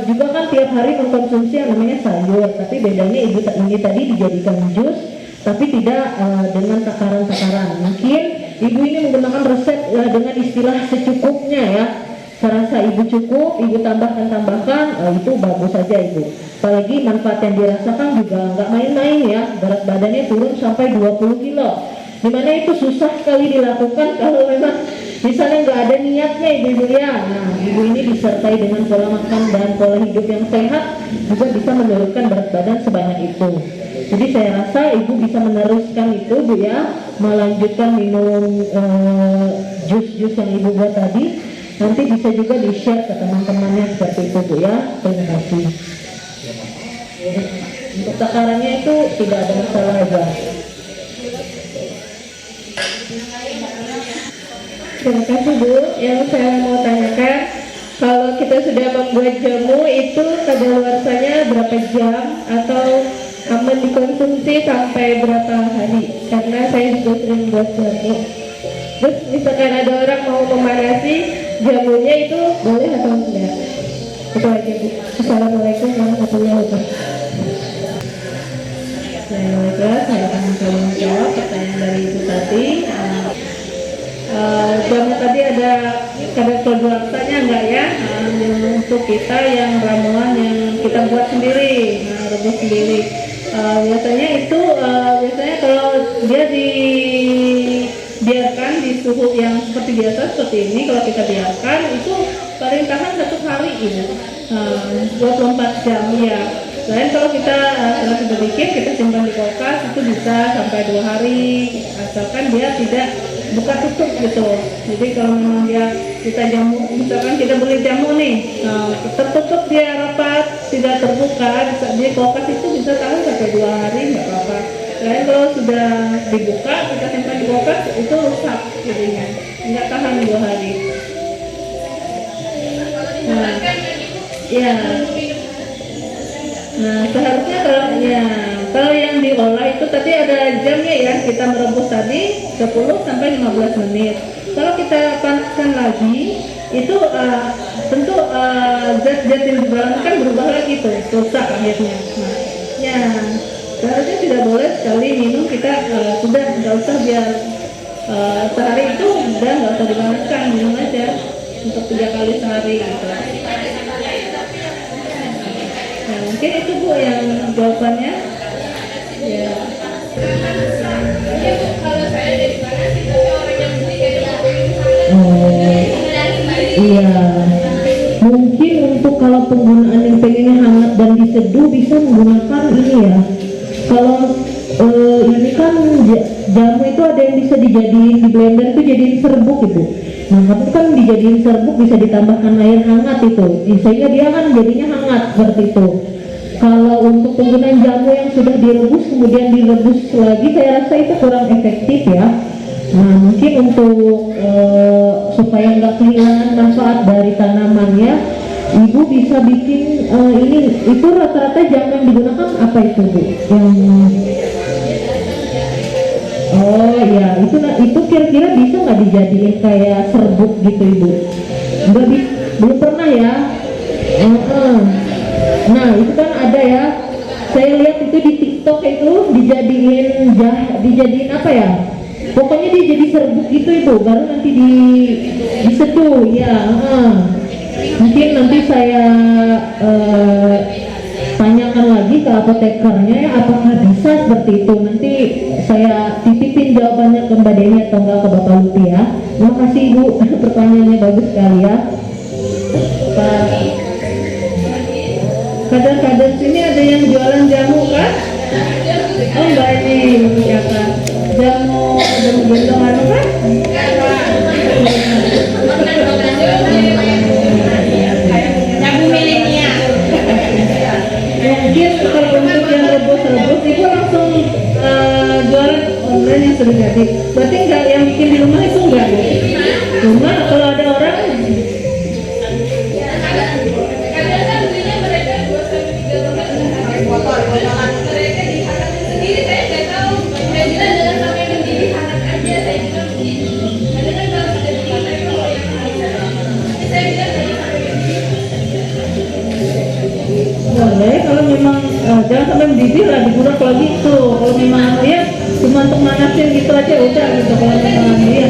juga kan tiap hari mengkonsumsi yang namanya sayur. Tapi bedanya ibu ini tadi dijadikan jus, tapi tidak dengan takaran-takaran. Mungkin ibu ini menggunakan resep dengan istilah secukupnya ya. Saya rasa ibu cukup, ibu tambahkan itu bagus saja ibu. Apalagi manfaat yang dirasakan juga nggak main-main ya. Berat badannya turun sampai 20 kilo. Dimana itu susah sekali dilakukan kalau memang misalnya nggak ada niatnya ibu-ibu ya. Nah, ibu ini disertai dengan pola makan dan pola hidup yang sehat juga bisa menurunkan berat badan sebanyak itu. Jadi saya rasa ibu bisa meneruskan itu bu ya, melanjutkan minum jus-jus yang ibu buat tadi. Nanti bisa juga di-share ke teman-temannya seperti itu bu ya. Terima kasih. Untuk takarannya itu tidak ada masalah aja. Terima kasih Bu. Yang saya mau tanyakan, kalau kita sudah membuat jamu itu kadaluarsanya berapa jam atau aman dikonsumsi sampai berapa hari? Karena saya juga sering buat jamu. Terus misalkan ada orang mau memanasi jamunya itu boleh atau tidak? Itu aja Bu. Assalamualaikum warahmatullahi wabarakatuh. Baiklah, saya akan menjawab pertanyaan dari ibu tadi. Jamu tadi ada kadar kadaluarsanya enggak ya? Untuk kita yang ramuan yang kita buat sendiri, rebus sendiri. Biasanya itu biasanya kalau dia dibiarkan di suhu yang seperti biasa seperti ini, kalau kita biarkan itu paling tahan 1 hari ini, 24 jam ya. Selain kalau kita setelah kita bikin kita simpan di kulkas itu bisa sampai 2 hari, asalkan dia tidak buka tutup gitu. Jadi kalau memang dia kita jamu, misalkan kita beli jamu nih, tertutup dia rapat, tidak terbuka, di kulkas itu bisa tahan sampai 2 hari nggak apa-apa. Selain kalau sudah dibuka kita simpan di kulkas itu rusak jadinya, nggak tahan 2 hari. Nah, Ya. Nah, seharusnya kalau yang diolah itu tadi ada jamnya ya, kita merebus tadi 10 sampai 15 menit. Kalau kita panaskan lagi, itu tentu zat-zat yang di dalam kan berubah lagi tuh, rusak akhirnya. Nah, ya, seharusnya tidak boleh sekali minum kita sudah nggak usah biar sehari itu udah nggak usah dipanaskan, minum aja untuk 3 kali sehari gitu. Nah, mungkin itu Bu yang jawabannya. Ya. Iya, mungkin untuk kalau penggunaan yang pengennya hangat dan diseduh bisa menggunakan ini ya. Kalau ini kan jamu itu ada yang bisa dijadiin di blender itu jadiin serbuk itu. Nah, tapi kan dijadiin serbuk bisa ditambahkan air hangat itu, sehingga dia kan jadinya hangat seperti itu. Kalau untuk penggunaan jamu yang sudah direbus kemudian direbus lagi, saya rasa itu kurang efektif ya. Nah, mungkin untuk supaya nggak kehilangan manfaat dari tanamannya, Ibu bisa bikin ini, itu rata-rata jamu yang digunakan apa itu Bu? Oh iya, itu kira-kira bisa nggak dijadiin kayak serbuk gitu Ibu? Belum pernah ya. Nah itu kan ada ya, saya lihat itu di TikTok itu dijadiin apa ya? Pokoknya dia jadi serbuk gitu Ibu, baru nanti diseduh ya. Mungkin nanti saya tanyakan lagi ke apotekernya ya, apakah bisa seperti itu. Nanti saya titipin jawabannya ke Mbak Deni atau enggak ke Bapak Lupi ya. Terima kasih Ibu, pertanyaannya bagus sekali ya. Kadang-kadang sini ada yang jualan jamu kan? Oh Mbak ini ya kan? Jamu gendong anu kan? Jamu milenial. Mungkin kalau untuk yang rebus itu langsung jualan online yang sudah jadi. Berarti nggak yang bikin di rumah itu enggak? Cuma kalau ada orang Botol-botolan mereka dihangat sendiri, saya nggak tahu. Saya bilang jangan sampai mendidih, hangat aja. Saya bilang begitu. Karena kan kalau sudah dipakai kalau yang saya bilang jangan sampai mendidih. boleh, kalau memang jangan sampai mendidih lah, digunakan lagi tuh. Kalau memang ya cuma untuk manasin gitu aja udah gitu. Kalau memang dia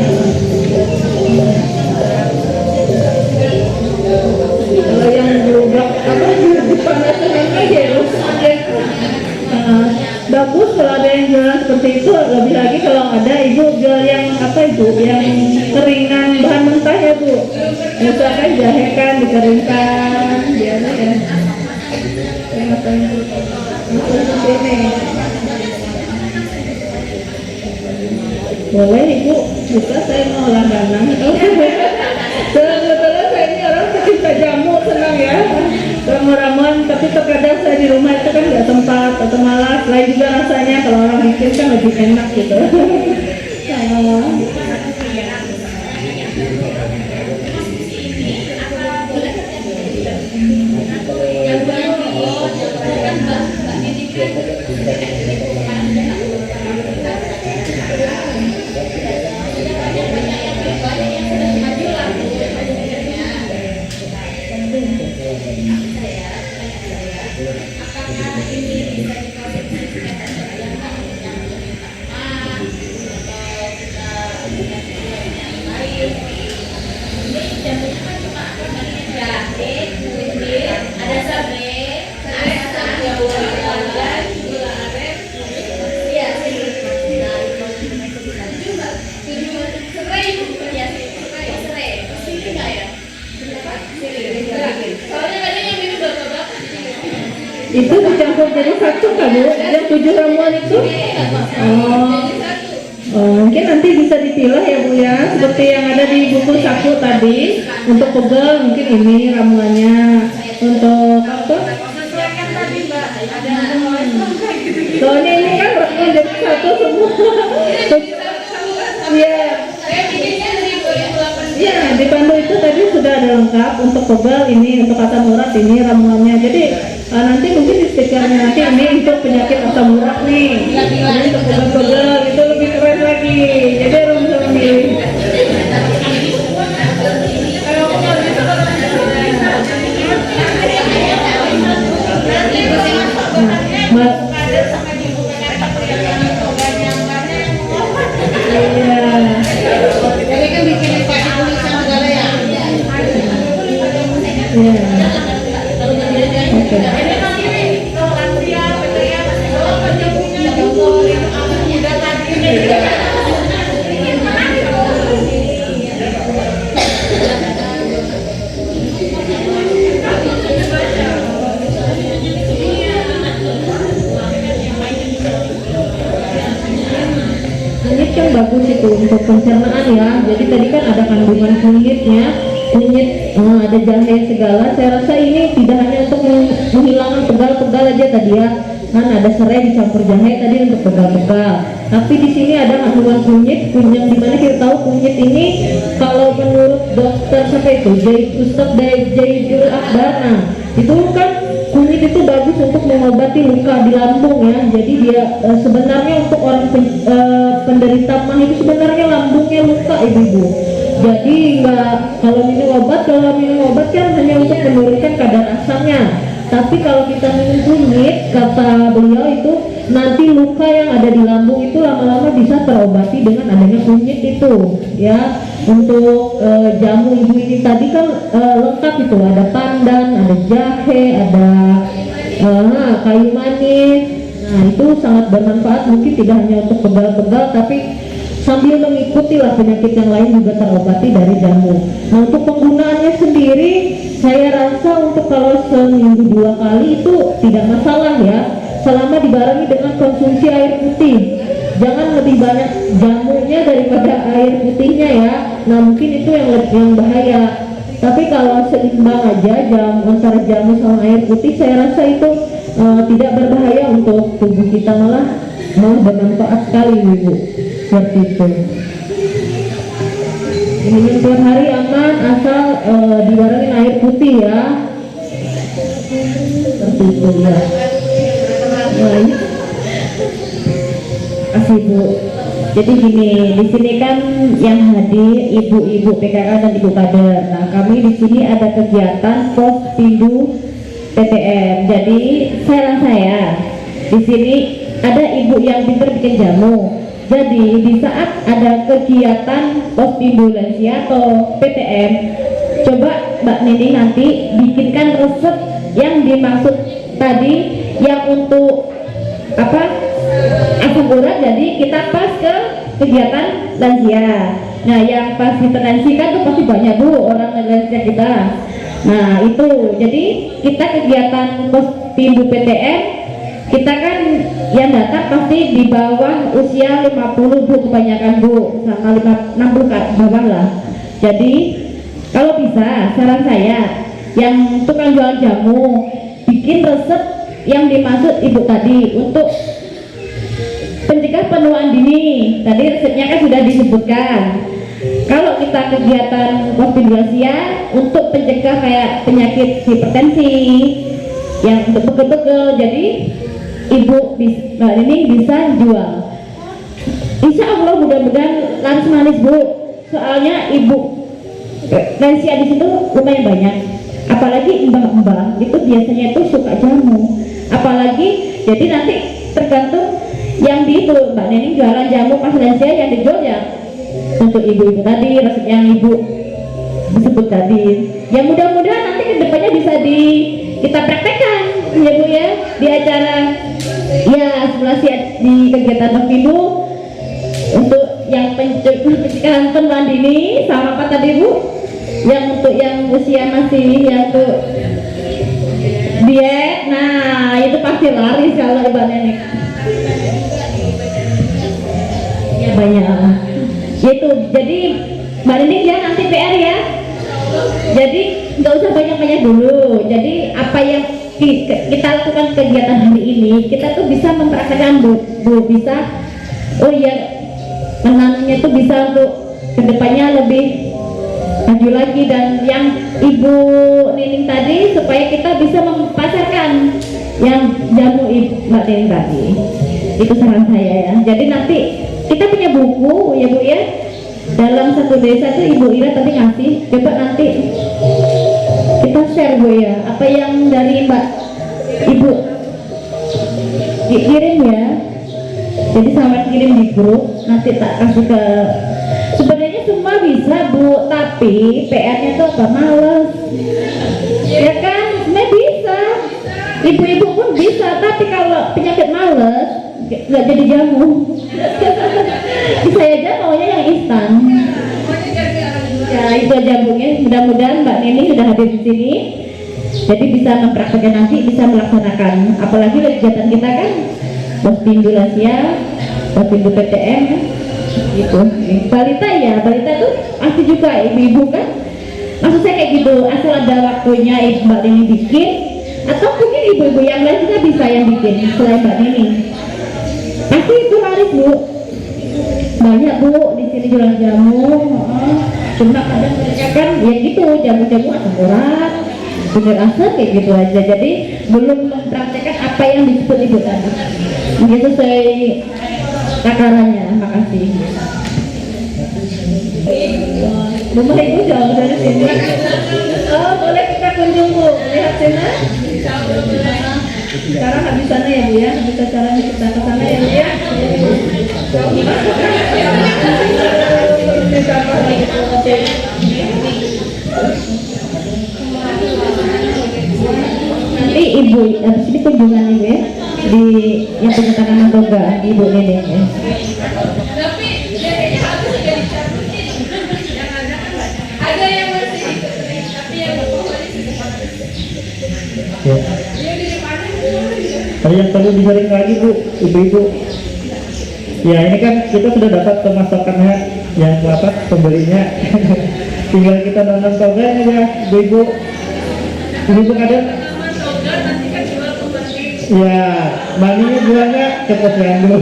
kalau yang berubah apa dipanasin aja rusak ya. Bagus kalau ada yang jualan seperti itu. Lebih lagi kalau ada Ibu jual yang apa Ibu, yang keringan bahan mentah ya Bu. Misalkan jahe kan dikeringkan biasa ya. Boleh Ibu, bisa saya mau langganan. Sebetulnya saya ini orang pecinta jamu, senang ya ramuan-ramuan, tapi terkadang saya di rumah itu kan nggak sempat atau malas. Lain juga rasanya kalau orang bikin kan lebih enak gitu. Itu dicampur jadi satu kan Bu? Yang 7 ramuan itu? Mungkin nanti bisa dipilah ya Bu ya, seperti yang ada di buku saku tadi. Untuk pegel mungkin ini ramuannya, untuk apa? Soalnya ini kan ramuan jadi satu semua. Iya. Iya, di pandu itu tadi sudah ada lengkap untuk pegal ini, untuk asam urat ini ramuannya. Jadi nanti mungkin di stikernya nanti ini untuk penyakit asam urat nih. Ini untuk pegal-pegal itu lebih keren lagi. Jadi orang bisa memilih. Mas, kunyit kan bagus itu untuk pencernaan ya. Jadi tadi kan ada kandungan kunyitnya, ada jahe segala. Saya rasa ini tidak hanya untuk menghilangkan pegal-pegal aja tadi ya. Kan ada serai dicampur jahe tadi untuk pegal-pegal. Tapi di sini ada kandungan kunyit, yang dimana kita tahu kunyit ini kalau menurut dokter siapa itu Ustadz Jaidul Akbar, nah itu kan kunyit itu bagus untuk mengobati luka di lambung ya. Jadi dia sebenarnya untuk orang penderita mah itu sebenarnya lambungnya luka ibu-ibu. Jadi kalau minum obat kan hanya untuk menurunkan kadar asamnya. Tapi kalau kita minum kunyit, kata beliau itu nanti luka yang ada di lambung itu lama-lama bisa terobati dengan adanya kunyit itu ya. Untuk jamu ibu ini tadi kan lengkap itu, ada pandan, ada jahe, ada kayu manis. Nah itu sangat bermanfaat, mungkin tidak hanya untuk pegal-pegal tapi sambil mengikuti lah penyakit yang lain juga terobati dari jamu. Nah untuk penggunaannya sendiri saya rasa untuk kalau seminggu 2 kali itu tidak masalah ya, selama dibarengi dengan konsumsi air putih. Jangan lebih banyak jamunya daripada air putihnya ya. Nah mungkin itu yang bahaya. Tapi kalau seimbang aja antara jamu sama air putih, saya rasa itu tidak berbahaya untuk tubuh kita, malah bermanfaat sekali ibu. Seperti itu. Minum tiap hari aman asal dibarengin air putih ya. Seperti itu ya. Kasih Bu. Jadi gini, di sini kan yang hadir ibu-ibu PKK dan ibu kader. Nah, kami di sini ada kegiatan Postindu PTM. Jadi saya rasa ya, di sini ada ibu yang pintar bikin jamu. Jadi di saat ada kegiatan Postindu Lansia atau PTM, coba Mbak Nini nanti bikinkan resep yang dimaksud tadi, yang untuk asam urat. Jadi kita pas ke kegiatan lansia. Nah yang pas intervensi kan tuh pasti banyak Bu orang lansia kita. Nah itu jadi kita kegiatan Postindu PTM, kita kan yang datang pasti di bawah usia 50 Bu, kebanyakan Bu, sama 60 ke bawah lah. Jadi kalau bisa saran saya yang tukang jual jamu bikin resep yang dimaksud ibu tadi untuk pencegah penuaan dini. Tadi resepnya kan sudah disebutkan. Kalau kita kegiatan Postindu untuk pencegah kayak penyakit hipertensi yang untuk pegel-pegel, jadi ibu Mbak ini bisa jual. Insya Allah mudah-mudahan laris manis Bu. Soalnya ibu lansia di situ lumayan banyak. Apalagi mbah-mbah itu biasanya itu suka jamu. Apalagi jadi nanti tergantung yang di itu Mbak Neni jualan jamu pas lansia, yang dijual ya untuk ibu-ibu tadi resep yang ibu disebut tadi. Ya mudah-mudahan nanti kedepannya bisa kita praktekkan ya Bu ya, di acara ya simulasi di kegiatan Postindu untuk yang pencegahan penuaan dini sama apa tadi Bu, yang untuk yang usia masih yang untuk diet. Nah itu pasti laris kalau Mbak Neni ya banyak itu. Jadi Mbak Neni ya nanti PR ya, jadi nggak usah banyak-banyak dulu. Jadi apa yang kita lakukan kegiatan hari ini, kita tuh bisa mempraktekkan Bu, bisa menanamnya tuh bisa untuk kedepannya lebih maju lagi, dan yang Ibu Nining tadi supaya kita bisa memasarkan yang jamu Mbak Nining tadi. Itu saran saya ya. Jadi nanti kita punya buku ya Bu ya. Dalam satu desa itu Ibu Ira tadi ngasih. Coba nanti kita share Bu ya. Apa yang dari Mbak Ibu kirim ya. Jadi sama kirim di grup. Nanti tak kasih ke. Sebenarnya semua bisa Bu, tapi PR-nya tuh apa? Males. Ya kan? Sebenarnya bisa. Ibu-ibu pun bisa, tapi kalau penyakit males nggak jadi jamu. Saya aja maunya yang instan. Ya itu aja Bu ya. Mudah-mudahan Mbak Nini sudah hadir di sini, jadi bisa mempraktekkan nanti, bisa melaksanakan. Apalagi kegiatan kita kan Postindu Lansia, Postindu PTM gitu. Balita ya, balita tuh pasti juga ibu-ibu kan. Maksud saya kayak gitu, asal ada waktunya Mbak Nini bikin, atau mungkin ibu-ibu yang lain juga bisa yang bikin selain Mbak Nini. Pasti itu laris Bu, banyak Bu di sini jualan jamu. Cuma kadang mereka kan ya gitu, jamu-jamu asam urat, bener asam kayak gitu aja. Jadi belum mempraktekkan apa yang disebut Ibu tadi. Mungkin sesuai takarannya. Makasih. Rumah Ibu jauh dari sini. Oh boleh kita kunjung Bu, lihat sini. Sekarang habis sana ya Bu ya, habis acaranya kita ke sana ya Bu ya. Nanti Ibu, habis ini kunjungan Ibu ya, di yang punya tanaman toga di Ibu Nining ya. Tapi kayaknya harus juga dicabutin. Yang ada kan banyak. Ada yang masih tapi yang berpokoknya Ya. Ada yang perlu disaring lagi Bu, ibu-ibu. Ya ini kan kita sudah dapat pemasakannya, yang apa pembelinya. Tinggal kita nanam toga ini ya, ibu-ibu. Ibu-ibu kadang. Ya, maninya jualnya ke posyandu.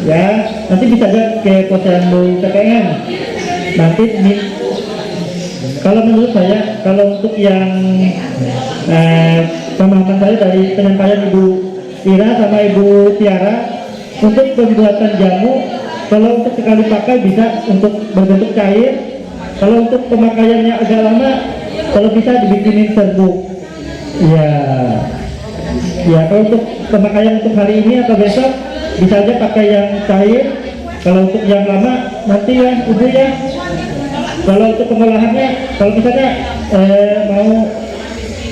Ya, nanti bisa aja ke posyandu PTN. Nanti nih. Kalau menurut saya, kalau untuk yang pemahaman saya dari penyampaian Ibu Ira sama Ibu Tiara, untuk pembuatan jamu, kalau untuk sekali pakai bisa untuk berbentuk cair. Kalau untuk pemakaiannya agak lama, kalau bisa dibikinin serbuk. Ya, ya kalau untuk pemakaian untuk hari ini atau besok bisa aja pakai yang cair. Kalau untuk yang lama nanti ya Ibu ya. Kalau untuk pengolahannya, kalau misalnya mau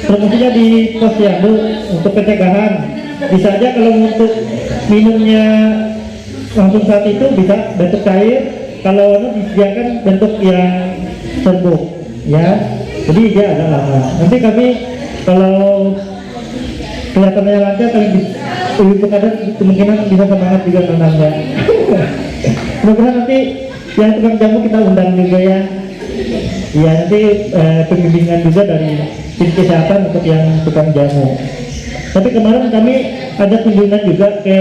promosinya di posyandu untuk pencegahan, bisa aja kalau untuk minumnya langsung saat itu bisa bentuk cair, kalau disediakan bentuk yang serbuk, ya. Jadi dia agak lama. Nanti kami kalau kelihatannya lancar, kami ibu kadang kemungkinan bisa semangat juga nanamnya. Mudah-mudahan nanti yang tukang jamu kita undang juga ya. Ya nanti pembimbingan juga dari tim kesehatan untuk yang tukang jamu. Tapi kemarin kami ada kunjungan juga ke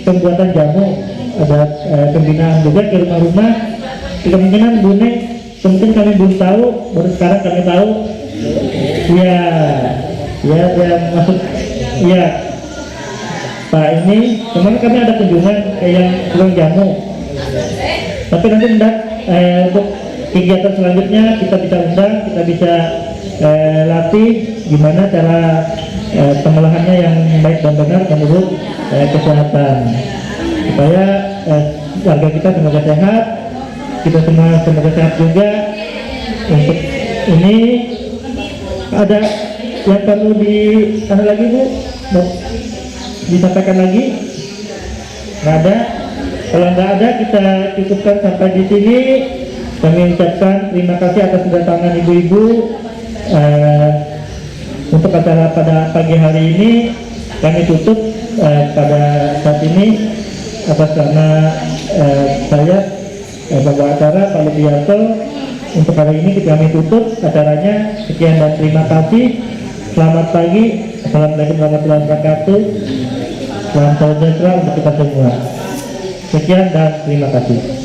pembuatan jamu, ada pembinaan juga ke rumah-rumah. Kemungkinan Bu Nek, mungkin kami belum tahu, baru sekarang kami tahu. Ya, maksud ya Pak ini kemarin kami ada kunjungan ke yang tukang jamu. Tapi nanti untuk kegiatan selanjutnya kita bisa undang, kita bisa latih gimana cara pengolahannya yang baik dan benar menurut kesehatan, supaya warga kita semoga sehat, kita semua semoga sehat juga. Untuk ini ada yang perlu lagi Bu, disampaikan lagi? Nggak ada. Kalau nggak ada, kita cukupkan sampai di sini. Kami ucapkan terima kasih atas kedatangan ibu-ibu untuk acara pada pagi hari ini. Kami tutup pada saat ini atas nama saya Bapak acara Pak Lubianto. Untuk hari ini kami tutup acaranya. Sekian dan terima kasih. Selamat pagi. Assalamualaikum warahmatullahi wabarakatuh. Salam sejahtera untuk kita semua. Sekian dan terima kasih.